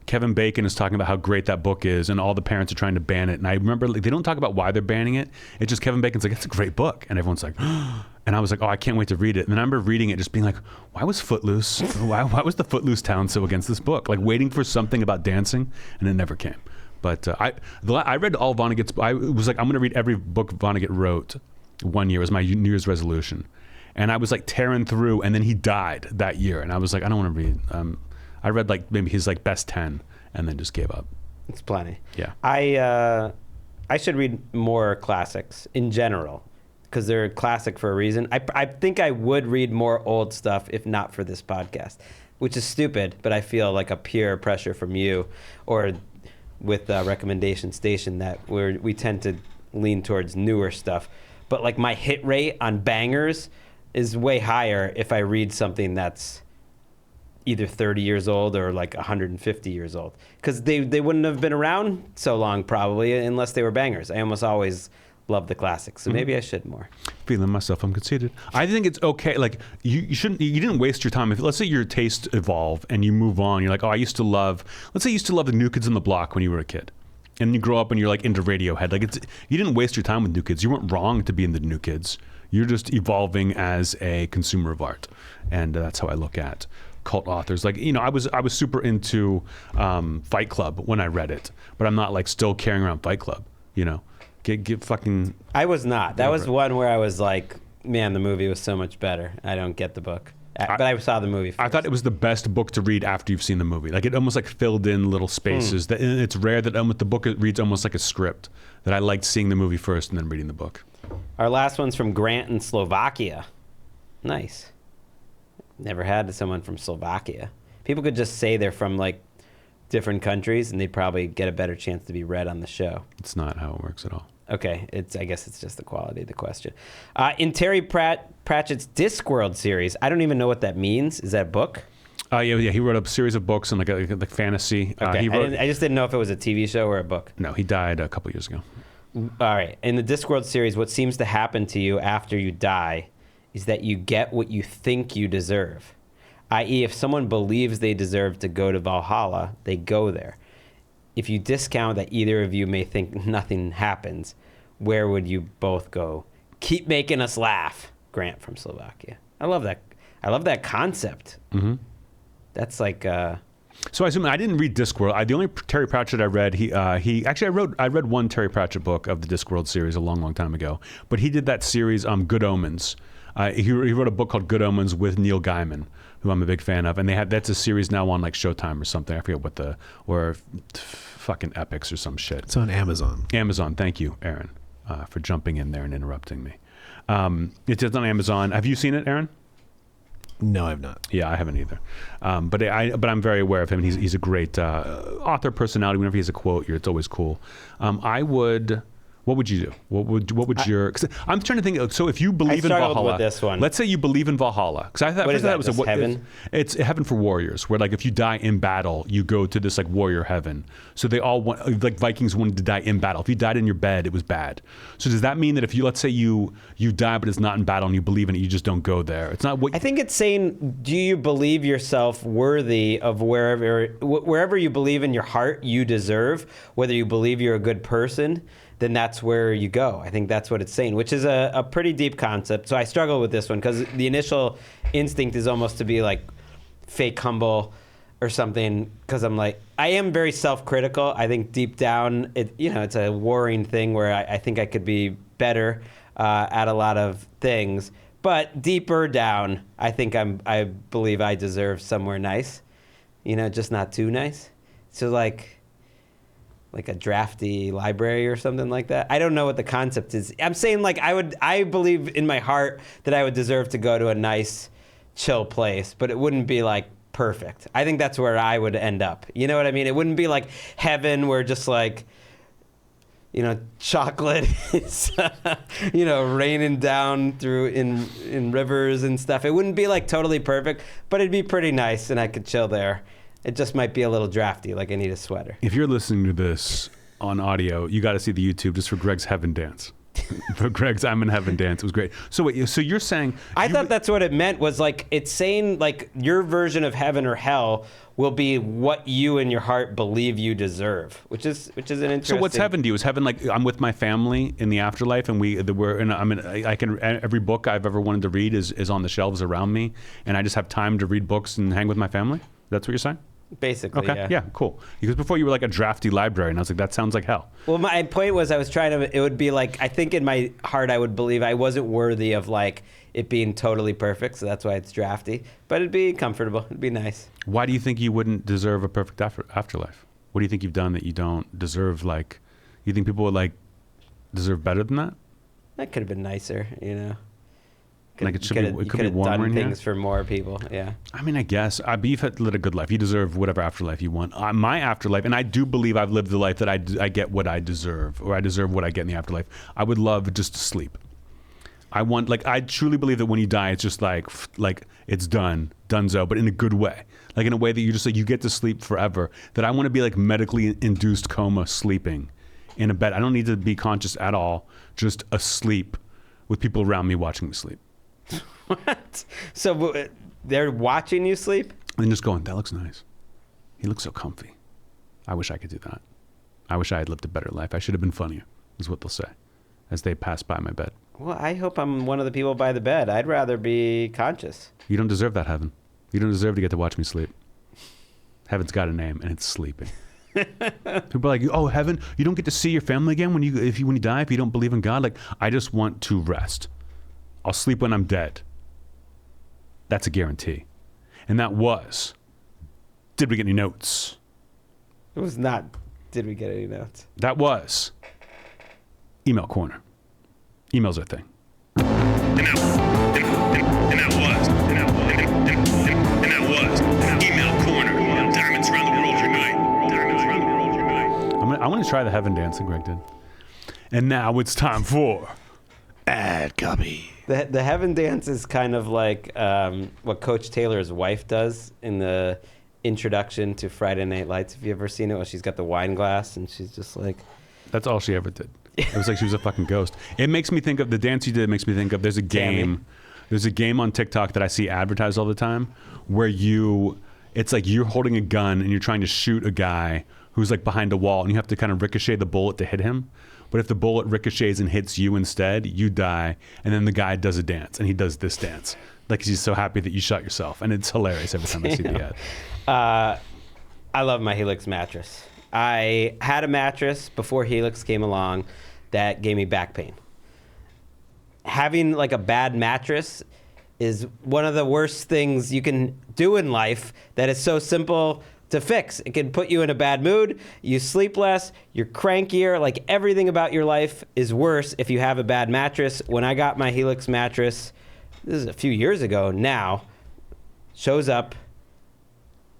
Kevin Bacon is talking about how great that book is, and all the parents are trying to ban it. And I remember they don't talk about why they're banning it. It's just Kevin Bacon's like, it's a great book. And everyone's like, and I was like, oh, I can't wait to read it. And then I remember reading it just being like, why was Footloose, why was the Footloose town so against this book? Like waiting for something about dancing, and it never came. But I read all Vonnegut's, I was like, I'm going to read every book Vonnegut wrote one year. It was my New Year's resolution. And I was like tearing through, and then he died that year. And I was like, I don't want to read. I read like maybe his like best 10 and then just gave up. It's plenty. Yeah. I should read more classics in general because they're a classic for a reason. I think I would read more old stuff if not for this podcast, which is stupid, but I feel like a peer pressure from you or with Recommendation Station that we tend to lean towards newer stuff. But like my hit rate on bangers is way higher if I read something that's either 30 years old or like 150 years old. Because they wouldn't have been around so long probably unless they were bangers. I almost always love the classics. So maybe I should more. Feeling myself, I'm conceited. I think it's okay. Like you didn't waste your time. If let's say your tastes evolve and you move on, you're like, oh, let's say you used to love the New Kids on the Block when you were a kid. And you grow up and you're like into Radiohead. Like you didn't waste your time with New Kids. You weren't wrong to be in the New Kids. You're just evolving as a consumer of art. And that's how I look at cult authors. Like, you know, I was super into Fight Club when I read it, but I'm not like still carrying around Fight Club, you know. Get fucking... I was not. That was one where I was like, man, the movie was so much better. I don't get the book. But I saw the movie first. I thought it was the best book to read after you've seen the movie. Like it almost like filled in little spaces. And it's rare that the book reads almost like a script. That I liked seeing the movie first and then reading the book. Our last one's from Grant in Slovakia. Nice. Never had someone from Slovakia. People could just say they're from like different countries and they'd probably get a better chance to be read on the show. It's not how it works at all. Okay, I guess it's just the quality of the question. In Terry Pratchett's Discworld series, I don't even know what that means. Is that a book? Yeah. He wrote a series of books and like fantasy. Okay, I just didn't know if it was a TV show or a book. No, he died a couple years ago. All right. In the Discworld series, what seems to happen to you after you die is that you get what you think you deserve. I.e., if someone believes they deserve to go to Valhalla, they go there. If you discount that either of you may think nothing happens, where would you both go? Keep making us laugh. Grant from Slovakia. I love that. I love that concept. Mm-hmm. That's like... So I assume I didn't read Discworld. The only Terry Pratchett I read, I read one Terry Pratchett book of the Discworld series a long, long time ago. But he did that series, Good Omens. He wrote a book called Good Omens with Neil Gaiman, who I'm a big fan of, and that's a series now on like Showtime or something. I forget what or fucking Epix or some shit. It's on Amazon. Amazon. Thank you, Aaron, for jumping in there and interrupting me. It's on Amazon. Have you seen it, Aaron? No, I've not. Yeah, I haven't either. But I'm very aware of him. He's a great author personality. Whenever he has a quote, it's always cool. What would you do? What would your? Cause I'm trying to think. So if you believe in struggled Valhalla, with this one. let's say you believe in Valhalla, because I thought What is that, it was just heaven? It's heaven for warriors, where like if you die in battle, you go to this like warrior heaven. So they all want, like Vikings wanted to die in battle. If you died in your bed, it was bad. So does that mean that if you, let's say you die, but it's not in battle, and you believe in it, you just don't go there? It's not what. I think it's saying, do you believe yourself worthy of wherever you believe in your heart you deserve, whether you believe you're a good person, then that's where you go. I think that's what it's saying, which is a pretty deep concept. So I struggle with this one because the initial instinct is almost to be like fake humble or something, because I'm like, I am very self-critical. I think deep down, it's a warring thing where I think I could be better at a lot of things. But deeper down, I think I believe I deserve somewhere nice, just not too nice. So like a drafty library or something like that. I don't know what the concept is. I'm saying like I believe in my heart that I would deserve to go to a nice, chill place, but it wouldn't be like perfect. I think that's where I would end up. You know what I mean? It wouldn't be like heaven where just like, chocolate is, raining down through in rivers and stuff. It wouldn't be like totally perfect, but it'd be pretty nice and I could chill there. It just might be a little drafty, like I need a sweater. If you're listening to this on audio, you got to see the YouTube just for Gregg's heaven dance. For Gregg's I'm in heaven dance. It was great. So wait, so you're saying... I thought that's what it meant, was like, it's saying like your version of heaven or hell will be what you in your heart believe you deserve, which is an interesting... So what's heaven to you? Is heaven like I'm with my family in the afterlife, and every book I've ever wanted to read is on the shelves around me, and I just have time to read books and hang with my family? That's what you're saying? Basically, okay. Yeah, cool. Because before you were like a drafty library, and I was like, that sounds like hell. Well, my point was it would be like, I think in my heart I would believe I wasn't worthy of like it being totally perfect, so that's why it's drafty. But it'd be comfortable. It'd be nice. Why do you think you wouldn't deserve a perfect afterlife? What do you think you've done that you don't deserve? Like, you think people would like deserve better than that? That could have been nicer, Like it could be warmer in here. Things for more people, yeah. I mean, I guess. You've led a good life. You deserve whatever afterlife you want. My afterlife, and I do believe I've lived the life that I get what I deserve, or I deserve what I get in the afterlife. I would love just to sleep. I truly believe that when you die, it's just like it's donezo, but in a good way. Like in a way that you just like, you get to sleep forever. That I want to be like medically induced coma sleeping in a bed. I don't need to be conscious at all, just asleep with people around me watching me sleep. What? So they're watching you sleep? And just going, that looks nice. He looks so comfy. I wish I could do that. I wish I had lived a better life. I should have been funnier, is what they'll say, as they pass by my bed. Well, I hope I'm one of the people by the bed. I'd rather be conscious. You don't deserve that heaven. You don't deserve to get to watch me sleep. Heaven's got a name, and it's sleeping. People are like, oh, heaven, you don't get to see your family again when you die if you don't believe in God? Like, I just want to rest. I'll sleep when I'm dead. That's a guarantee. And that was, did we get any notes? It was not, did we get any notes? That was Email Corner. Emails are a thing. And that was Email Corner. Diamonds around the world unite. Diamonds around the world unite. I want to try the heaven dance that Gregg did. And now it's time for Ad Copy. The heaven dance is kind of like what Coach Taylor's wife does in the introduction to Friday Night Lights. Have you ever seen it? Well, she's got the wine glass and she's just like... That's all she ever did. It was like she was a fucking ghost. It makes me think of the dance you did. It makes me think of there's a game on TikTok that I see advertised all the time where it's like you're holding a gun and you're trying to shoot a guy who's like behind a wall and you have to kind of ricochet the bullet to hit him. But if the bullet ricochets and hits you instead, you die. And then the guy does a dance, and he does this dance. Like he's so happy that you shot yourself. And it's hilarious every time I see the ad. I love my Helix mattress. I had a mattress before Helix came along that gave me back pain. Having like a bad mattress is one of the worst things you can do in life that is so simple to fix. It can put you in a bad mood, you sleep less, you're crankier, like everything about your life is worse if you have a bad mattress. When I got my Helix mattress, this is a few years ago now, shows up,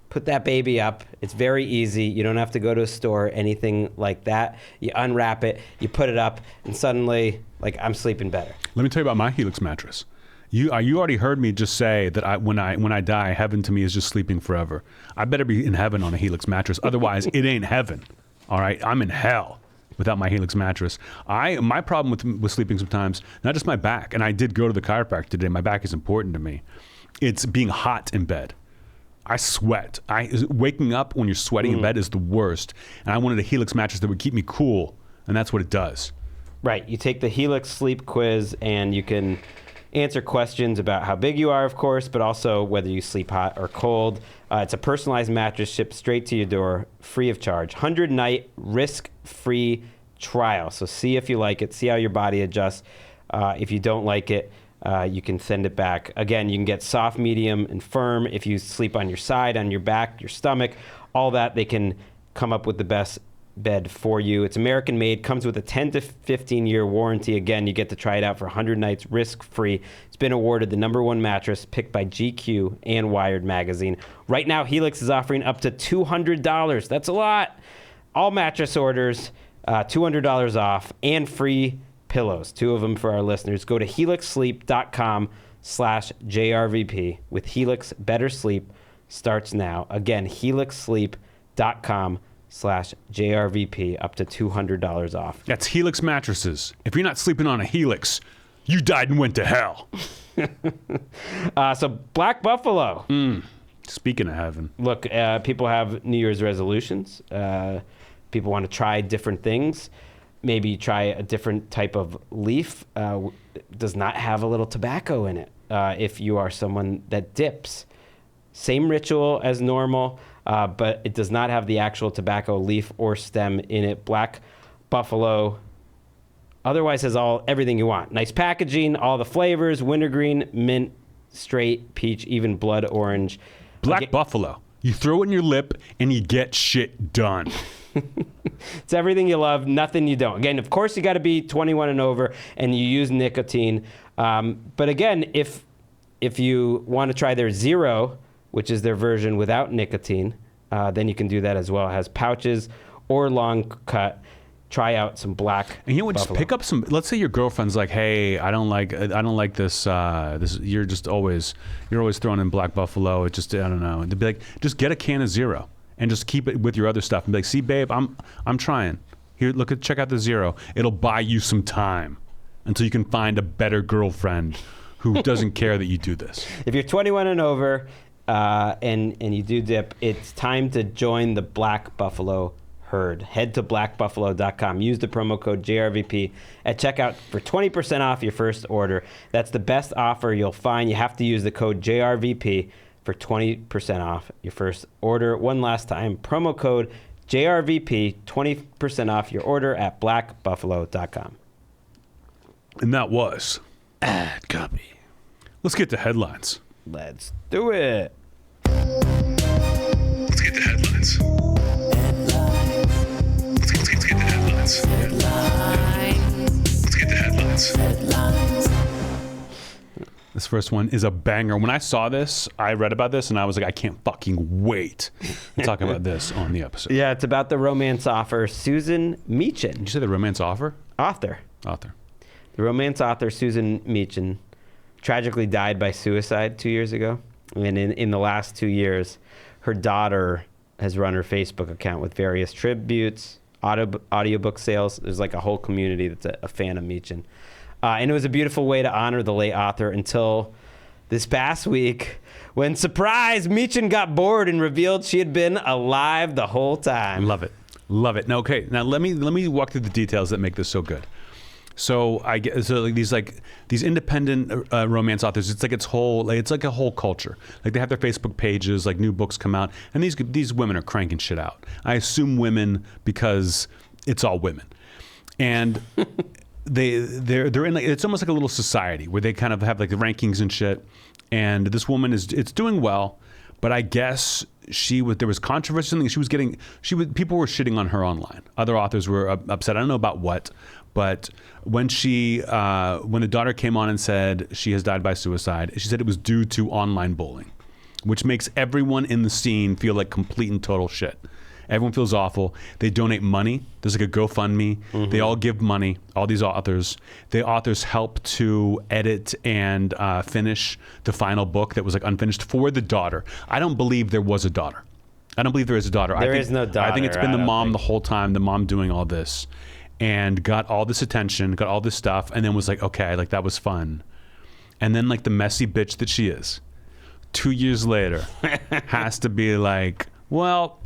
put that baby up. It's very easy. You don't have to go to a store, anything like that. You unwrap it, you put it up, and suddenly, like, I'm sleeping better. Let me tell you about my Helix mattress. You already heard me just say that when I die, heaven to me is just sleeping forever. I better be in heaven on a Helix mattress. Otherwise, it ain't heaven. All right? I'm in hell without my Helix mattress. My problem with sleeping sometimes, not just my back, and I did go to the chiropractor today. My back is important to me. It's being hot in bed. I sweat. Waking up when you're sweating in bed is the worst. And I wanted a Helix mattress that would keep me cool, and that's what it does. Right. You take the Helix sleep quiz, and you can answer questions about how big you are, of course, but also whether you sleep hot or cold. It's a personalized mattress shipped straight to your door, free of charge. 100-night risk-free trial. So see if you like it. See how your body adjusts. If you don't like it, you can send it back. Again, you can get soft, medium, and firm. If you sleep on your side, on your back, your stomach, all that, they can come up with the best bed for you. It's American made, comes with a 10 to 15 year warranty. Again, you get to try it out for 100 nights risk-free. It's been awarded the #1 mattress picked by GQ and Wired magazine. Right now, Helix is offering up to $200. That's a lot. All mattress orders, $200 off, and free pillows, 2 of them for our listeners. Go to helixsleep.com/JRVP. With Helix, better sleep starts now. Again, helixsleep.com/JRVP, up to $200 off. That's Helix mattresses. If you're not sleeping on a Helix, you died and went to hell. So Black Buffalo. Speaking of heaven. Look, people have New Year's resolutions. People want to try different things. Maybe try a different type of leaf. Does not have a little tobacco in it. If you are someone that dips. Same ritual as normal, but it does not have the actual tobacco leaf or stem in it. Black Buffalo otherwise has everything you want. Nice packaging, all the flavors, wintergreen, mint, straight, peach, even blood orange. Black Buffalo. You throw it in your lip and you get shit done. It's everything you love, nothing you don't. Again, of course, you got to be 21 and over, and you use nicotine. But again, if you want to try their Zero, which is their version without nicotine, then you can do that as well. It has pouches or long cut. Try out some Black And you know what? Just Buffalo. pick up some. Let's say your girlfriend's like, "Hey, I don't like this. This you're always throwing in Black Buffalo. It just, I don't know." And to be like, just get a can of Zero and just keep it with your other stuff and be like, "See, babe, I'm trying. Here, check out the Zero. It'll buy you some time until you can find a better girlfriend who doesn't care that you do this." If you're 21 and over and you do dip, it's time to join the Black Buffalo herd. Head to blackbuffalo.com. Use the promo code JRVP at checkout for 20% off your first order. That's the best offer you'll find. You have to use the code JRVP for 20% off your first order. One last time, promo code JRVP, 20% off your order at blackbuffalo.com. And that was Ad copy. Let's get to headlines. Let's do it. Let's get the headlines. Let's get the headlines. Let's get the headlines. This first one is a banger. When I saw this, I read about this, and I was like, I can't fucking wait to talk about this on the episode. Yeah, it's about the romance author Susan Meechan. Did you say the romance Author. author? The romance author Susan Meechan tragically died by suicide 2 years ago. And in the last 2 years, her daughter has run her Facebook account with various tributes, audiobook sales. There's like a whole community that's a fan of Meechan. And it was a beautiful way to honor the late author until this past week when, surprise, Meechan got bored and revealed she had been alive the whole time. Love it. Love it. Now, okay. Now let me walk through the details that make this so good. So these independent romance authors. It's like a whole culture. Like they have their Facebook pages, like new books come out, and these women are cranking shit out. I assume women because it's all women, and they're in like, it's almost like a little society where they kind of have like the rankings and shit. And this woman it's doing well, but I guess there was controversy. Something people were shitting on her online. Other authors were upset. I don't know about what. But when the daughter came on and said she has died by suicide, she said it was due to online bullying, which makes everyone in the scene feel like complete and total shit. Everyone feels awful. They donate money. There's like a GoFundMe. They all give money, all these authors. The authors help to edit and finish the final book that was like unfinished for the daughter. I don't believe there was a daughter. I don't believe there is a daughter. There is no daughter. I think it's been the mom the whole time, the mom doing all this, and got all this attention, got all this stuff, and then was like, okay, like that was fun. And then like the messy bitch that she is, 2 years later, has to be like, well,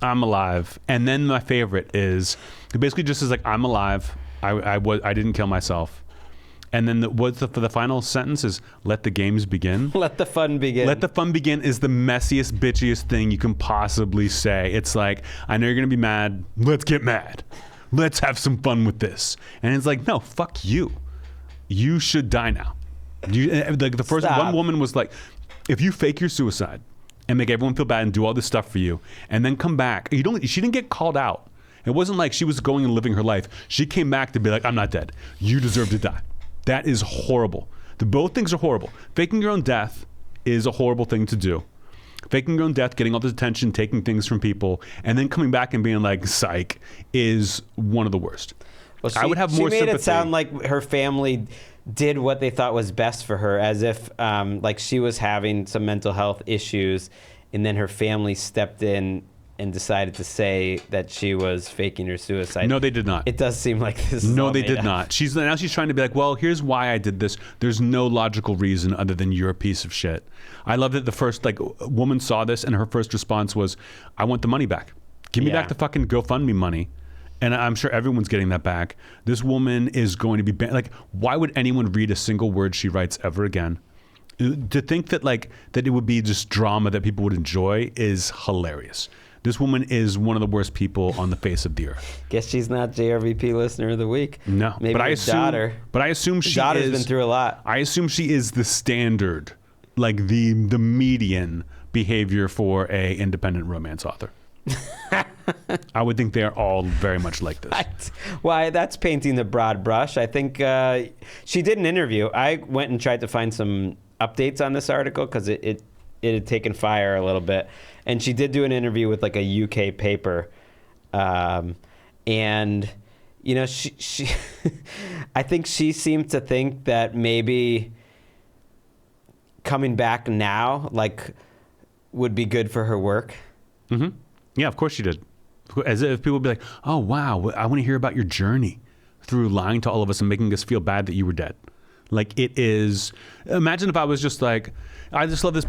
I'm alive. And then my favorite is, it basically just is like, I'm alive. I didn't kill myself. And then the final sentence is, let the games begin. Let the fun begin. Let the fun begin is the messiest, bitchiest thing you can possibly say. It's like, I know you're going to be mad. Let's get mad. Let's have some fun with this. And it's like, no, fuck you. You should die now. Like the first one woman was like, if you fake your suicide and make everyone feel bad and do all this stuff for you and then come back, she didn't get called out. It wasn't like she was going and living her life. She came back to be like, I'm not dead. You deserve to die. That is horrible. Both things are horrible. Faking your own death is a horrible thing to do. Faking your own death, getting all this attention, taking things from people, and then coming back and being like, psych, is one of the worst. Well, I would have more sympathy. She made it sound like her family did what they thought was best for her, as if like she was having some mental health issues, and then her family stepped in and decided to say that she was faking her suicide. No, they did not. It does seem like this. No, they did not. Now she's trying to be like, well, here's why I did this. There's no logical reason other than you're a piece of shit. I love that the first woman saw this and her first response was, I want the money back. Give me back the fucking GoFundMe money. And I'm sure everyone's getting that back. This woman is going to be banned. Like, why would anyone read a single word she writes ever again? To think that that it would be just drama that people would enjoy is hilarious. This woman is one of the worst people on the face of the earth. Guess she's not JRVP listener of the week. No, maybe but her daughter. But I assume she daughter's been through a lot. I assume she is the standard, like the median behavior for a independent romance author. I would think they're all very much like this. Why, that's painting the broad brush. I think she did an interview. I went and tried to find some updates on this article because it had taken fire a little bit. And she did do an interview with like a UK paper. And, you know, she I think she seemed to think that maybe coming back now, like, would be good for her work. Mm-hmm. Yeah, of course she did. As if people would be like, oh, wow, I want to hear about your journey through lying to all of us and making us feel bad that you were dead. Like, it is, imagine if I was just like, I just love this.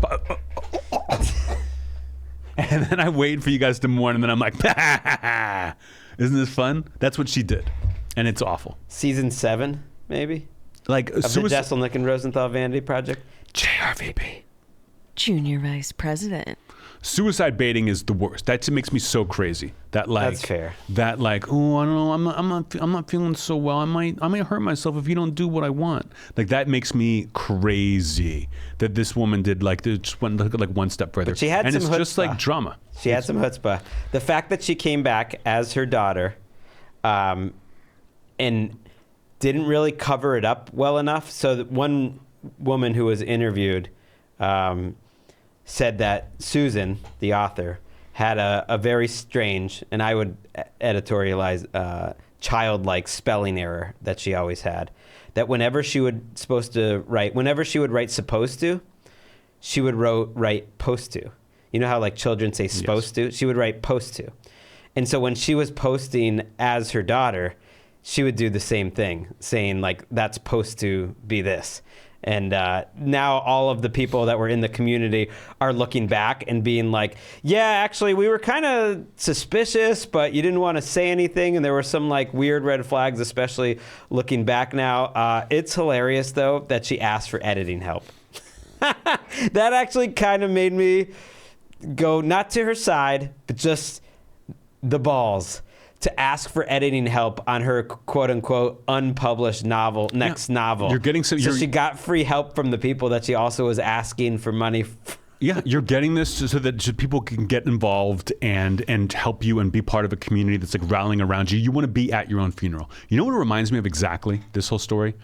And then I wait for you guys to mourn, and then I'm like, isn't this fun? That's what she did. And it's awful. Season 7, maybe? Like, of the Jeselnik and Rosenthal Vanity Project? JRVP. Junior Vice President. Suicide baiting is the worst. That makes me so crazy. That like that's fair. That like, oh, I don't know, I'm not feeling so well. I might hurt myself if you don't do what I want. Like, that makes me crazy. That this woman did just went like one step further. But she had and some it's just like drama. She had some chutzpah. The fact that she came back as her daughter, and didn't really cover it up well enough. So that one woman who was interviewed said that Susan, the author, had a very strange, and I would editorialize, childlike spelling error that she always had. That whenever she would write supposed to, she would write post to. You know how like children say supposed to? She would write post to. And so when she was posting as her daughter, she would do the same thing, saying like, that's supposed to be this. And now all of the people that were in the community are looking back and being like, yeah, actually, we were kind of suspicious, but you didn't want to say anything. And there were some like weird red flags, especially looking back now. It's hilarious, though, that she asked for editing help. That actually kind of made me go not to her side, but just the balls to ask for editing help on her quote-unquote unpublished novel, novel. You're getting so she got free help from the people that she also was asking for money. Yeah, you're getting this so that people can get involved and help you and be part of a community that's like rallying around you. You want to be at your own funeral. You know what it reminds me of exactly, this whole story?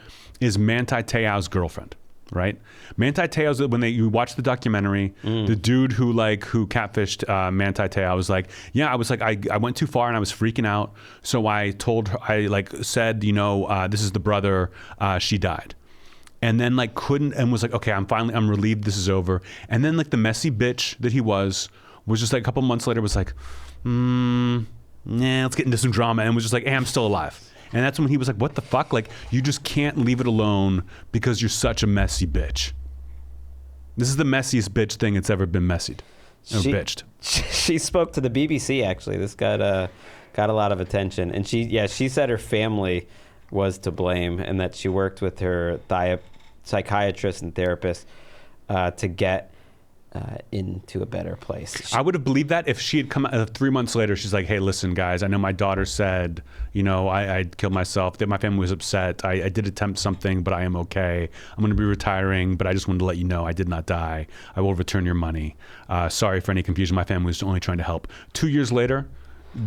Is Manti Te'o's girlfriend. right? Manti Te'o's, when you watch the documentary, the dude who catfished Manti Te'o, I went too far and I was freaking out. So I told her, said, this is the brother, she died. And then couldn't, and was like, okay, I'm relieved this is over. And then the messy bitch that he was just a couple months later was like, let's get into some drama, and was just like, hey, I'm still alive. And that's when he was like, what the fuck? You just can't leave it alone because you're such a messy bitch. This is the messiest bitch thing that's ever been messied. Or bitched. She spoke to the BBC, actually. This got a lot of attention. And she said her family was to blame and that she worked with her psychiatrist and therapist to get into a better place. I would have believed that if she had come 3 months later. She's like, hey, listen, guys, I know my daughter said, I killed myself, that my family was upset. I did attempt something, but I am okay. I'm going to be retiring, but I just wanted to let you know I did not die. I will return your money. Sorry for any confusion. My family was only trying to help. 2 years later,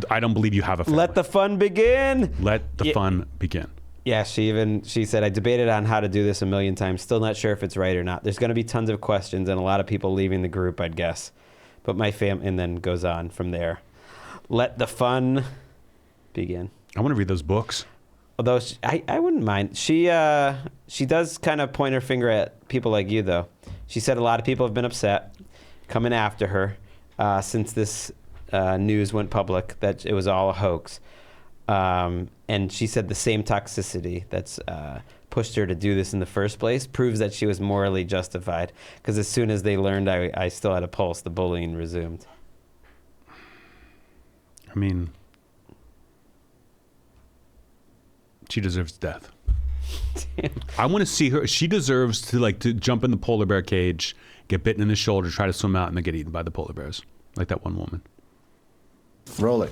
I don't believe you have a family. Let the fun begin. Let the fun begin. Yeah, she said, I debated on how to do this a million times. Still not sure if it's right or not. There's going to be tons of questions and a lot of people leaving the group, I'd guess. But and then goes on from there. Let the fun begin. I want to read those books. Although I wouldn't mind. She does kind of point her finger at people like you, though. She said a lot of people have been upset coming after her since this news went public that it was all a hoax. And she said the same toxicity that's pushed her to do this in the first place proves that she was morally justified. Because as soon as they learned I still had a pulse, the bullying resumed. I mean, she deserves death. I want to see her. She deserves to jump in the polar bear cage, get bitten in the shoulder, try to swim out, and then get eaten by the polar bears, like that one woman. Roll it.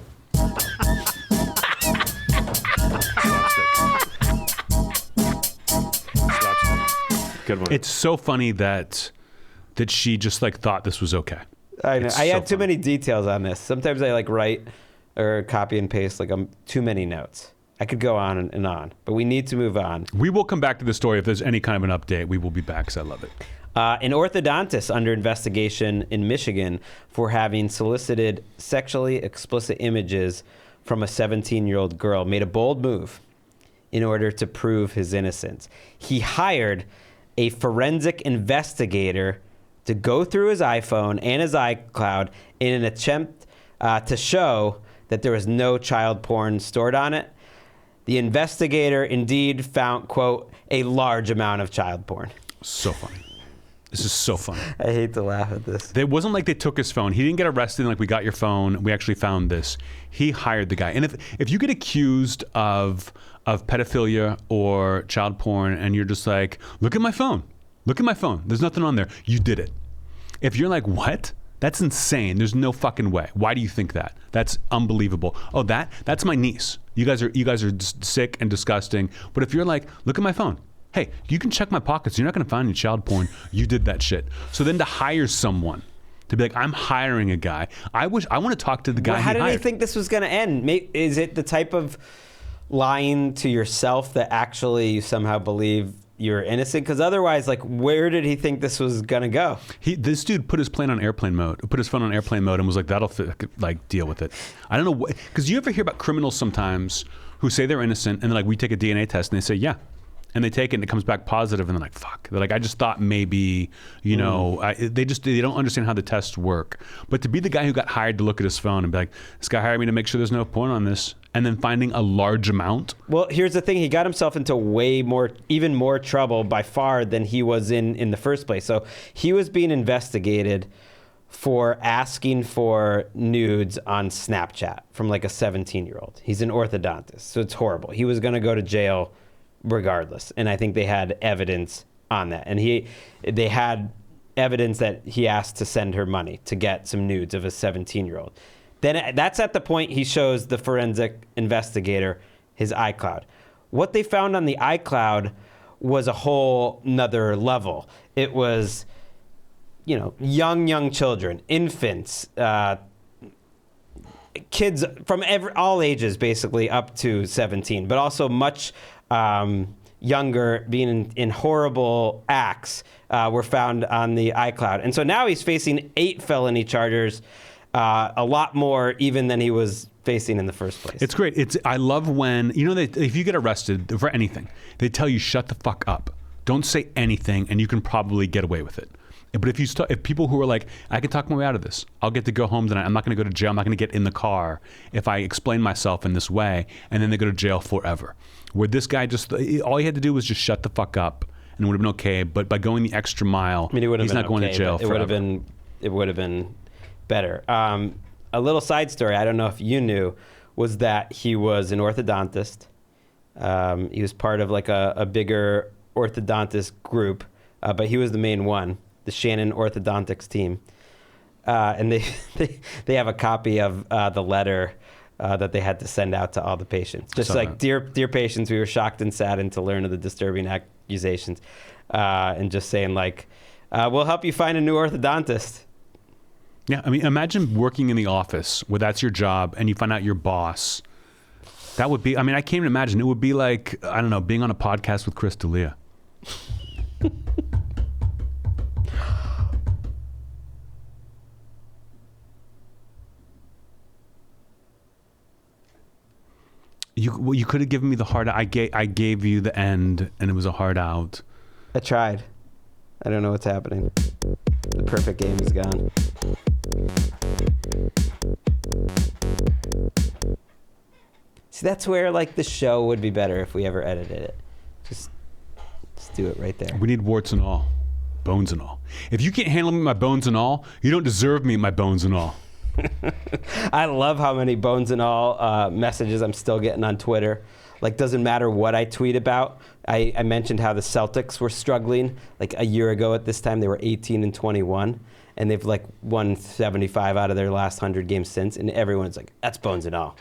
Good one. It's so funny that she just thought this was okay. I know. It's I so had too funny. many details on this. Sometimes I write or copy and paste too many notes. I could go on and on, but we need to move on. We will come back to the story if there's any kind of an update. We will be back because I love it. An orthodontist under investigation in Michigan for having solicited sexually explicit images from a 17-year-old girl made a bold move in order to prove his innocence. He hired a forensic investigator to go through his iPhone and his iCloud in an attempt to show that there was no child porn stored on it. The investigator indeed found, quote, a large amount of child porn. So funny. This is so funny. I hate to laugh at this. It wasn't like they took his phone. He didn't get arrested and we got your phone. We actually found this. He hired the guy. And if you get accused of pedophilia or child porn and you're just like, look at my phone. Look at my phone. There's nothing on there. You did it. If you're like, what? That's insane. There's no fucking way. Why do you think that? That's unbelievable. Oh, that's my niece. You guys are just sick and disgusting. But if you're like, look at my phone. Hey, you can check my pockets. You're not going to find any child porn. You did that shit. So then to hire someone, to be like, I'm hiring a guy. I want to talk to the guy. Well, how did hired. he think this was going to end? Is it the type of lying to yourself that actually you somehow believe you're innocent? Because otherwise, where did he think this was going to go? This dude put his phone on airplane mode, and was like, that'll fit, deal with it. I don't know, because you ever hear about criminals sometimes who say they're innocent, and then we take a DNA test, and they say, yeah. And they take it and it comes back positive, and they're like, fuck. They're like, I just thought maybe, they don't understand how the tests work. But to be the guy who got hired to look at his phone and be like, this guy hired me to make sure there's no porn on this, and then finding a large amount. Well, here's the thing. He got himself into even more trouble by far than he was in the first place. So he was being investigated for asking for nudes on Snapchat from a 17-year-old. He's an orthodontist, so it's horrible. He was going to go to jail regardless, and I think they had evidence on that, and they had evidence that he asked to send her money to get some nudes of a 17-year-old. Then that's at the point he shows the forensic investigator his iCloud. What they found on the iCloud was a whole nother level. It was, young children, infants, kids from all ages, basically up to 17, but also much younger, being in horrible acts, were found on the iCloud. And so now he's facing 8 felony charges, a lot more even than he was facing in the first place. It's great. I love when, if you get arrested for anything, they tell you shut the fuck up. Don't say anything, and you can probably get away with it. But if people who are like, I can talk my way out of this, I'll get to go home tonight, I'm not going to go to jail, I'm not going to get in the car if I explain myself in this way, and then they go to jail forever. Where this guy all he had to do was just shut the fuck up, and it would have been okay. But by going the extra mile, he's not going to jail forever. It would have been better. A little side story, I don't know if you knew, was that he was an orthodontist. He was part of like a bigger orthodontist group, but he was the main one, the Shannon Orthodontics team. And they have a copy of the letter that they had to send out to all the patients. Just like, dear patients, we were shocked and saddened to learn of the disturbing accusations. And just saying like, we'll help you find a new orthodontist. Yeah, I mean, imagine working in the office where that's your job and you find out your boss. That would be, I mean, I can't even imagine. It would be like, I don't know, being on a podcast with Chris D'Elia. You could have given me the hard out. I gave you the end, and it was a hard out. I tried. I don't know what's happening. The perfect game is gone. See, that's where like the show would be better if we ever edited it. Just do it right there. We need warts and all, bones and all. If you can't handle me my bones and all, you don't deserve me my bones and all. I love how many bones and all messages I'm still getting on Twitter. Like, doesn't matter what I tweet about. I mentioned how the Celtics were struggling. Like a year ago at this time, they were 18-21, and they've like won 75 out of their last 100 games since. And everyone's like, "That's bones and all."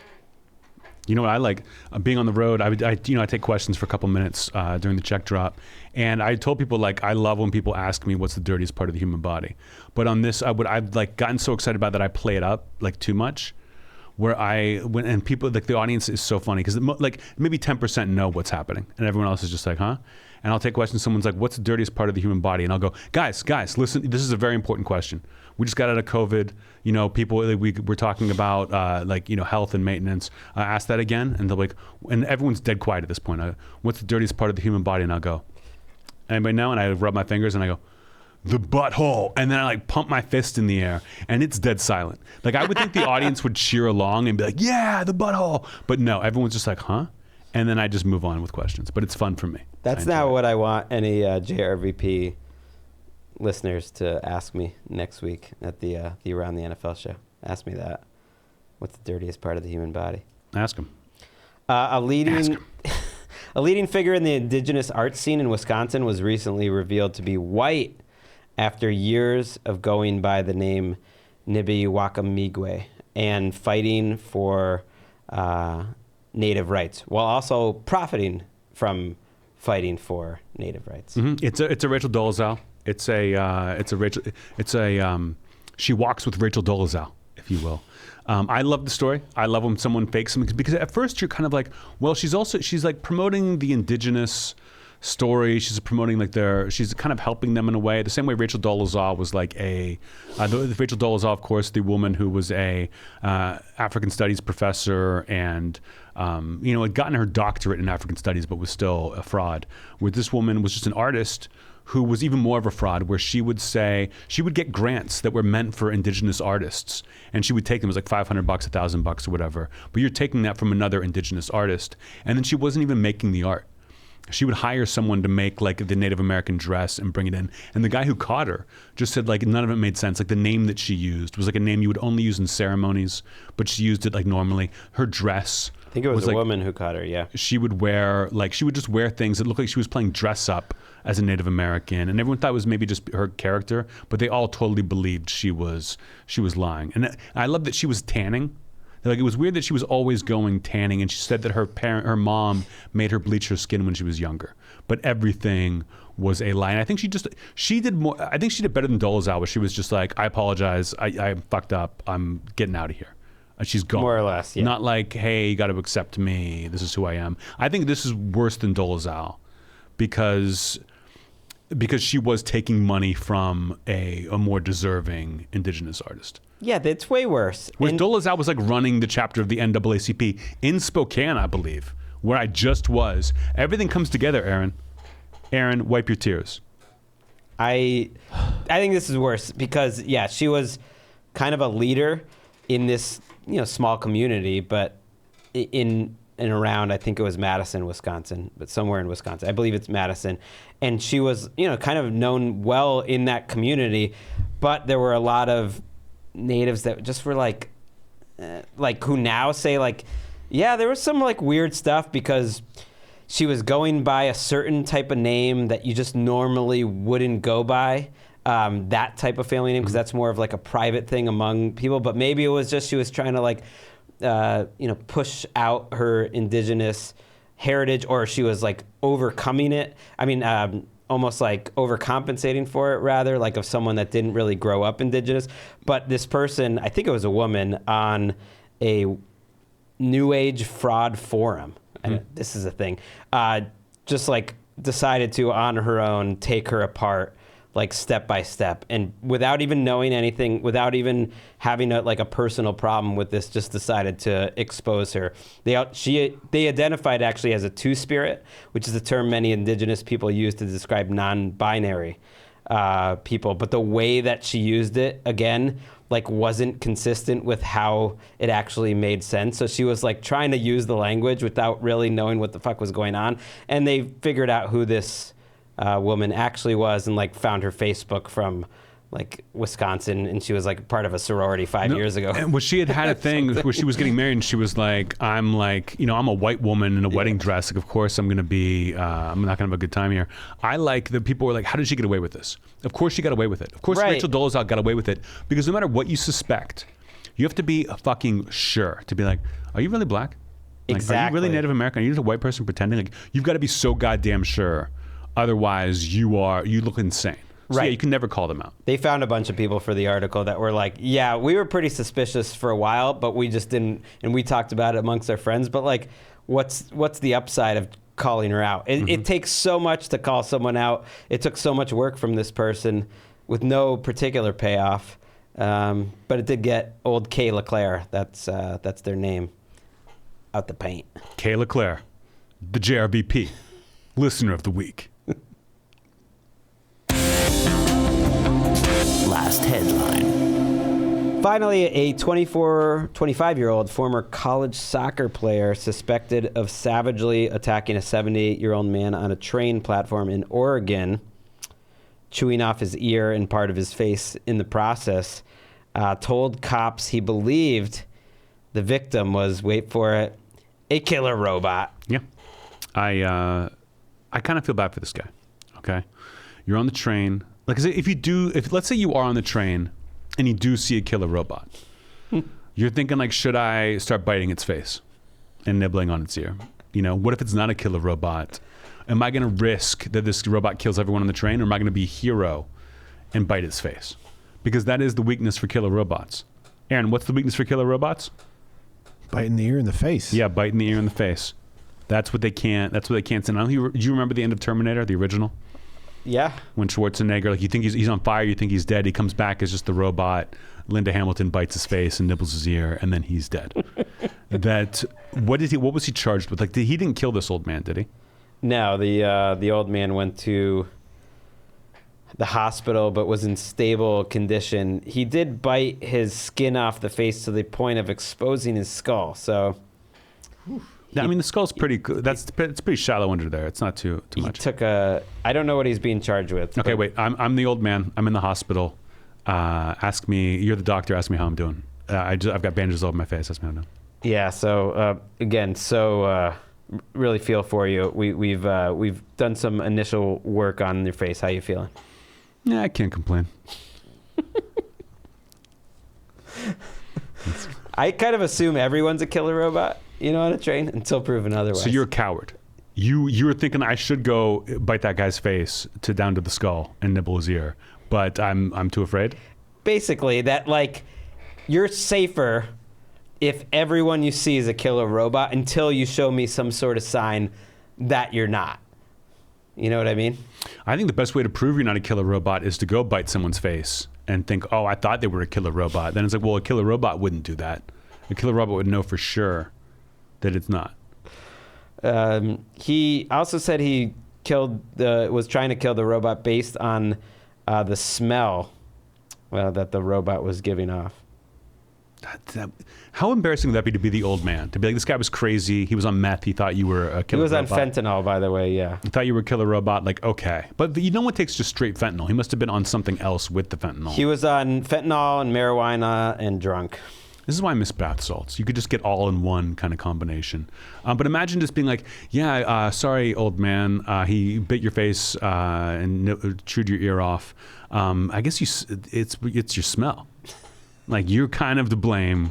You know what I like? Being on the road, I take questions for a couple minutes during the check drop, and I told people like I love when people ask me what's the dirtiest part of the human body. But on this, I've like gotten so excited about that I play it up like too much. Where and people like the audience is so funny because like maybe 10% know what's happening and everyone else is just like, huh? And I'll take questions. Someone's like, what's the dirtiest part of the human body? And I'll go, guys, listen, this is a very important question. We just got out of COVID. People we're talking about health and maintenance. Ask that again, and they're like, and everyone's dead quiet at this point. What's the dirtiest part of the human body? And I'll go, anybody know? And I rub my fingers and I go, the butthole. And then I like pump my fist in the air and it's dead silent. Like I would think the audience would cheer along and be like, yeah, the butthole. But no, everyone's just like, huh? And then I just move on with questions. But it's fun for me. That's not what I want any JRVP listeners to ask me next week at the Around the NFL show. Ask me that. What's the dirtiest part of the human body? Ask them. A leading figure in the indigenous art scene in Wisconsin was recently revealed to be white after years of going by the name Nibiwakamigwe and fighting for Native rights, while also profiting from fighting for Native rights. Mm-hmm. It's a Rachel Dolezal. She walks with Rachel Dolezal, if you will. I love the story. I love when someone fakes something because at first you're kind of like, well, she's like promoting the indigenous story. She's promoting she's kind of helping them in a way. The same way Rachel Dolezal was like Rachel Dolezal, of course, the woman who was a African studies professor and had gotten her doctorate in African studies, but was still a fraud. Where this woman was just an artist who was even more of a fraud, where she would get grants that were meant for indigenous artists, and she would take them as like $500, $1,000 or whatever. But you're taking that from another indigenous artist, and then she wasn't even making the art. She would hire someone to make like the Native American dress and bring it in. And the guy who caught her just said like none of it made sense. Like the name that she used was like a name you would only use in ceremonies, but she used it like normally. Her dress. I think it was a woman who caught her, yeah. She would just wear things that looked like she was playing dress up as a Native American. And everyone thought it was maybe just her character, but they all totally believed she was lying. And I love that she was tanning. Like it was weird that she was always going tanning, and she said that her mom made her bleach her skin when she was younger. But everything was a lie. And I think she did more. I think she did better than Dolezal, where she was just like, I apologize, I fucked up, I'm getting out of here. She's gone. More or less, yeah. Not like, hey, you got to accept me. This is who I am. I think this is worse than Dolezal. because she was taking money from a more deserving Indigenous artist. Yeah, that's way worse. Whereas Dolezal was like running the chapter of the NAACP in Spokane, I believe, where I just was. Everything comes together, Aaron. Aaron, wipe your tears. I think this is worse because, yeah, she was kind of a leader in this, small community, but in and around, I think it was Madison, Wisconsin, but somewhere in Wisconsin. I believe it's Madison. And she was, kind of known well in that community, but there were a lot of natives that just were like who now say like, yeah, there was some like weird stuff because she was going by a certain type of name that you just normally wouldn't go by. That type of family name, because that's more of like a private thing among people. But maybe it was just she was trying to like, push out her Indigenous heritage, or she was like overcoming it. I mean, almost like overcompensating for it, rather, like of someone that didn't really grow up Indigenous. But this person, I think it was a woman, on a New Age fraud forum. And this is a thing. Just like decided to, on her own, take her apart, like step by step, and without even knowing anything, without even having a personal problem with this, just decided to expose her. They identified actually as a two-spirit, which is a term many Indigenous people use to describe non-binary people. But the way that she used it, again, like wasn't consistent with how it actually made sense. So she was like trying to use the language without really knowing what the fuck was going on. And they figured out who this woman actually was, and like found her Facebook from like Wisconsin, and she was like part of a sorority 5 years ago. And she had a thing where she was getting married, and she was like, I'm a white woman in a wedding dress. Like, of course I'm not gonna have a good time here. I like that people were like, how did she get away with this? Of course she got away with it. Of course Rachel Dolezal got away with it, because no matter what you suspect, you have to be fucking sure to be like, are you really black? Like, exactly. Are you really Native American? Are you just a white person pretending? Like, you've got to be so goddamn sure. Otherwise, you look insane. So, right. Yeah, you can never call them out. They found a bunch of people for the article that were like, yeah, we were pretty suspicious for a while, but we just didn't, and we talked about it amongst our friends. But like, what's the upside of calling her out? It takes so much to call someone out. It took so much work from this person with no particular payoff. But it did get old Kay LeClaire, that's their name, out the paint. Kay LeClaire, the JRVP, listener of the week. Last headline. Finally, a 25-year-old former college soccer player suspected of savagely attacking a 78-year-old man on a train platform in Oregon, chewing off his ear and part of his face in the process, told cops he believed the victim was, wait for it, a killer robot. Yeah. I kind of feel bad for this guy. Okay. You're on the train. Like, if let's say you are on the train and you do see a killer robot, you're thinking like, should I start biting its face and nibbling on its ear? What if it's not a killer robot? Am I going to risk that this robot kills everyone on the train, or am I going to be a hero and bite its face? Because that is the weakness for killer robots. Aaron, what's the weakness for killer robots? Biting the ear in the face. Yeah, biting the ear in the face. That's what they can't send. Do you remember the end of Terminator, the original? Yeah. When Schwarzenegger, like, you think he's on fire, you think he's dead, he comes back as just the robot. Linda Hamilton bites his face and nibbles his ear, and then he's dead. What was he charged with? Like, he didn't kill this old man, did he? No, the old man went to the hospital but was in stable condition. He did bite his skin off the face to the point of exposing his skull. So I mean, the skull's pretty good. It's pretty shallow under there. It's not too much. He took I don't know what he's being charged with. Okay, wait. I'm the old man. I'm in the hospital. Ask me. You're the doctor. Ask me how I'm doing. I've got bandages all over my face. Ask me how I'm doing. Yeah. So again, really feel for you. We've done some initial work on your face. How you feeling? Yeah, I can't complain. I kind of assume everyone's a killer robot, on a train, until proven otherwise. So you're a coward. You were thinking I should go bite that guy's face down to the skull and nibble his ear, but I'm too afraid. Basically, that like you're safer if everyone you see is a killer robot until you show me some sort of sign that you're not. You know what I mean? I think the best way to prove you're not a killer robot is to go bite someone's face and think, oh, I thought they were a killer robot. Then it's like, well, a killer robot wouldn't do that. A killer robot would know for sure that it's not. He also said he was trying to kill the robot based on the smell that the robot was giving off. How embarrassing would that be to be the old man? To be like, this guy was crazy. He was on meth. He thought you were a killer robot. He was on fentanyl, by the way, yeah. He thought you were a killer robot. Like, okay. But no one takes just straight fentanyl. He must have been on something else with the fentanyl. He was on fentanyl and marijuana and drunk. This is why I miss bath salts. You could just get all in one kind of combination. But imagine just being like, yeah, sorry, old man. He bit your face and chewed your ear off. I guess it's your smell. Like, you're kind of to blame.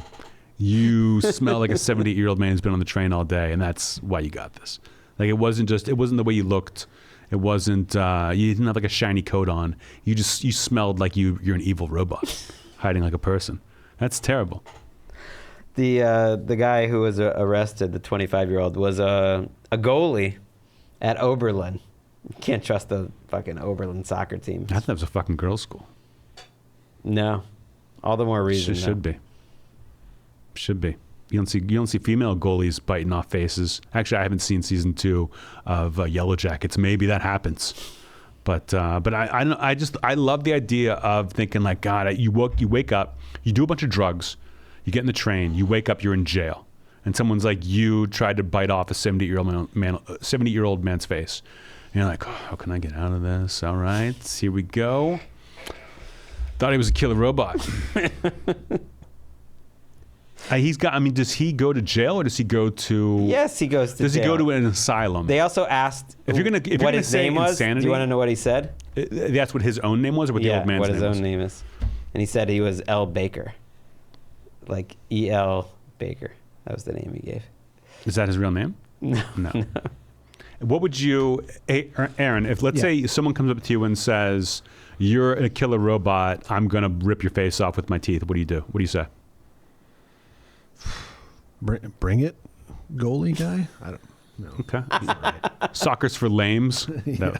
You smell like a 78-year-old man who's been on the train all day, and that's why you got this. Like, it wasn't the way you looked. It wasn't, you didn't have like a shiny coat on. You smelled like you're an evil robot hiding like a person. That's terrible. The guy who was arrested, the 25-year-old, was a goalie at Oberlin. You can't trust the fucking Oberlin soccer team. I thought that was a fucking girls' school. No. All the more reason. Should be. You don't see female goalies biting off faces. Actually, I haven't seen season 2 of Yellow Jackets. Maybe that happens, but I love the idea of thinking like, God, you wake up, you do a bunch of drugs, you get in the train, you wake up, you're in jail, and someone's like, you tried to bite off a 70-year-old man's face, and you're like, oh, how can I get out of this? All right, here we go. Thought he was a killer robot. Does he go to jail or does he go to? Yes, he goes to jail. Does he go to an asylum? They also asked if you're gonna his say name was. insanity, Do you want to know what he said? That's what his own name was, or what the old man's name was? Yeah, what his own name is. And he said he was L. Baker. Like E.L. Baker. That was the name he gave. Is that his real name? No. What would you, Aaron, if let's say someone comes up to you and says, you're a killer robot, I'm going to rip your face off with my teeth. What do you do? What do you say? Bring it, goalie guy? I don't know. Okay. Right. Soccer's for lames. Yeah.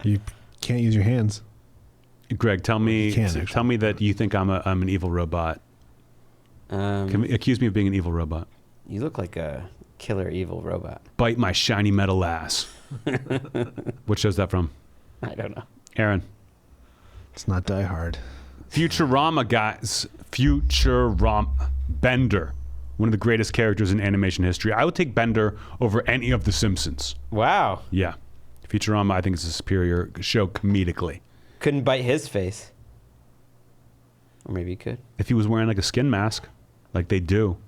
You can't use your hands. Greg, tell me that you think I'm an evil robot. Accuse me of being an evil robot. You look like a killer evil robot. Bite my shiny metal ass. What show's that from? I don't know. Aaron. It's not Die Hard. Futurama, guys. Futurama. Bender. One of the greatest characters in animation history. I would take Bender over any of The Simpsons. Wow. Yeah. Futurama, I think, is a superior show comedically. Couldn't bite his face. Or maybe he could. If he was wearing like a skin mask, like they do.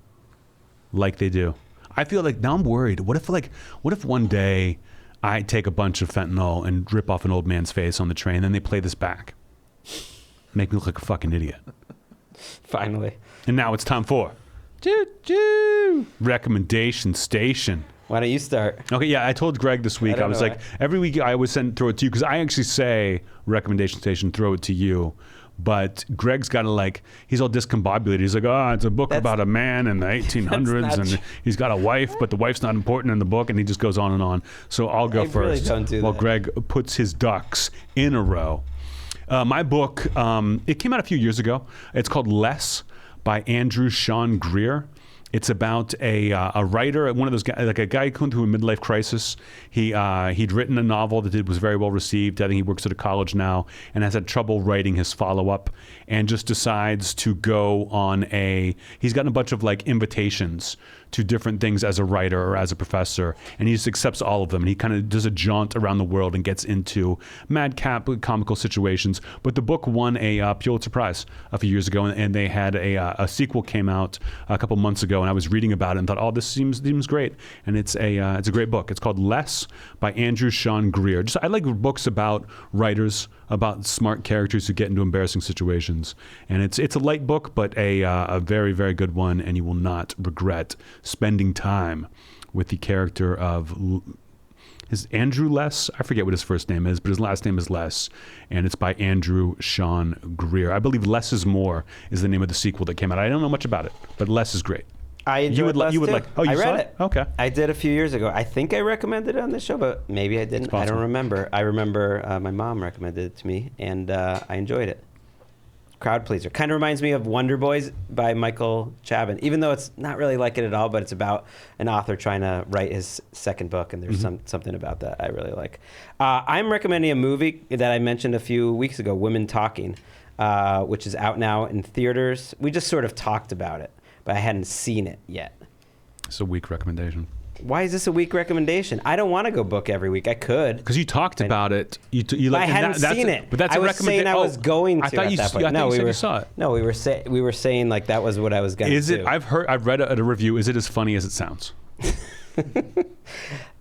I feel like now I'm worried. What if one day I take a bunch of fentanyl and rip off an old man's face on the train, and then they play this back? Make me look like a fucking idiot. Finally. And now it's time for Recommendation Station. Why don't you start? Okay, yeah, I told Greg this week, I was like, every week I always throw it to you, because I actually say Recommendation Station, throw it to you. But Greg's got to he's all discombobulated. He's like, oh, it's a book about a man in the 1800s, and he's got a wife, but the wife's not important in the book, and he just goes on and on. So I'll go first. Really don't do while that. Greg puts his ducks in a row. My book, it came out a few years ago. It's called Less by Andrew Sean Greer. It's about a writer, one of those guys, like a guy going through a midlife crisis. He'd written a novel that was very well received. I think he works at a college now and has had trouble writing his follow-up, and just decides to go on he's gotten a bunch of invitations to different things as a writer or as a professor, and he just accepts all of them, and he kind of does a jaunt around the world and gets into madcap comical situations. But the book won a Pulitzer Prize a few years ago, and they had a sequel came out a couple months ago, and I was reading about it and thought, oh, this seems great, and it's a great book. It's called Less by Andrew Sean Greer. I like books about writers, about smart characters who get into embarrassing situations, and it's a light book, but a very, very good one, and you will not regret spending time with the character of Andrew Less. I forget what his first name is, but his last name is Less, and it's by Andrew Sean Greer. I believe Less is More is the name of the sequel that came out. I don't know much about it, but Less is great. I enjoyed You would Lust you would too. like. Oh, you I saw read it? Okay. I did a few years ago. I think I recommended it on this show, but maybe I didn't. I don't remember. I remember my mom recommended it to me, and I enjoyed it. Crowd pleaser. Kind of reminds me of Wonder Boys by Michael Chabon, even though it's not really like it at all, but it's about an author trying to write his second book, and there's something about that I really like. I'm recommending a movie that I mentioned a few weeks ago, Women Talking, which is out now in theaters. We just sort of talked about it, but I hadn't seen it yet. It's a weak recommendation. Why is this a weak recommendation? I don't want to go book every week. I could. Because you talked about it. You But I hadn't seen it. But that's I a was recommendation. saying I was going to I thought at you. that point. I thought you said you saw it. No, we were saying like that was what I was going to do. Is it? I've read a review. Is it as funny as it sounds?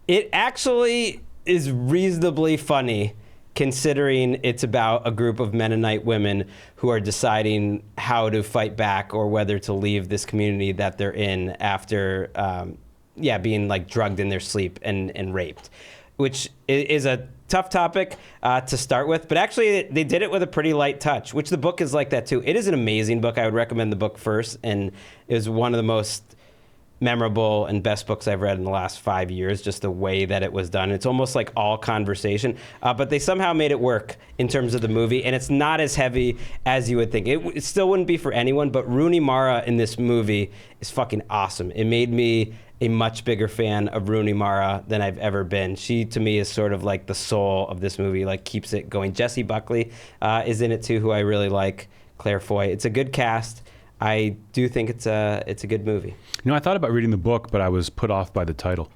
It actually is reasonably funny, considering it's about a group of Mennonite women who are deciding how to fight back or whether to leave this community that they're in after, being like drugged in their sleep and raped, which is a tough topic to start with. But actually, they did it with a pretty light touch, which the book is like that too. It is an amazing book. I would recommend the book first, and it was one of the most memorable and best books I've read in the last 5 years, just the way that it was done. It's almost like all conversation, but they somehow made it work in terms of the movie, and it's not as heavy as you would think. It still wouldn't be for anyone, but Rooney Mara in this movie is fucking awesome. It made me a much bigger fan of Rooney Mara than I've ever been. She, to me, is sort of like the soul of this movie, like keeps it going. Jessie Buckley is in it too, who I really like. Claire Foy. It's a good cast. I do think it's a good movie. You know, I thought about reading the book, but I was put off by the title.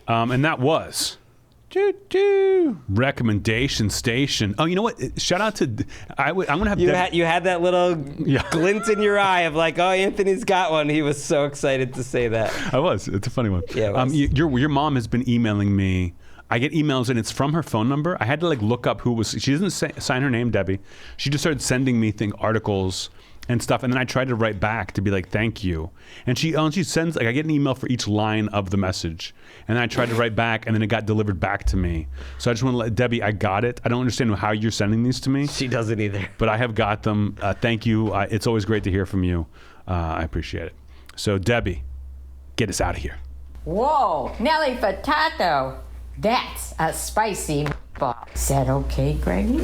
And that was Recommendation Station. Oh, you know what? Shout out to I'm gonna have you had that little glint in your eye of like, oh, Anthony's got one. He was so excited to say that. I was. It's a funny one. Yeah. It was. Your mom has been emailing me. I get emails and it's from her phone number. I had to like look up who was. She doesn't sign her name, Debbie. She just started sending me articles and stuff, and then I tried to write back to be like, thank you. And she sends, like, I get an email for each line of the message, and then I tried to write back, and then it got delivered back to me. So I just want to let Debbie, I got it. I don't understand how you're sending these to me. She doesn't either. But I have got them. Thank you. It's always great to hear from you. I appreciate it. So Debbie, get us out of here. Whoa, Nelly Furtado. That's a spicy ball. Is that okay, Gregg?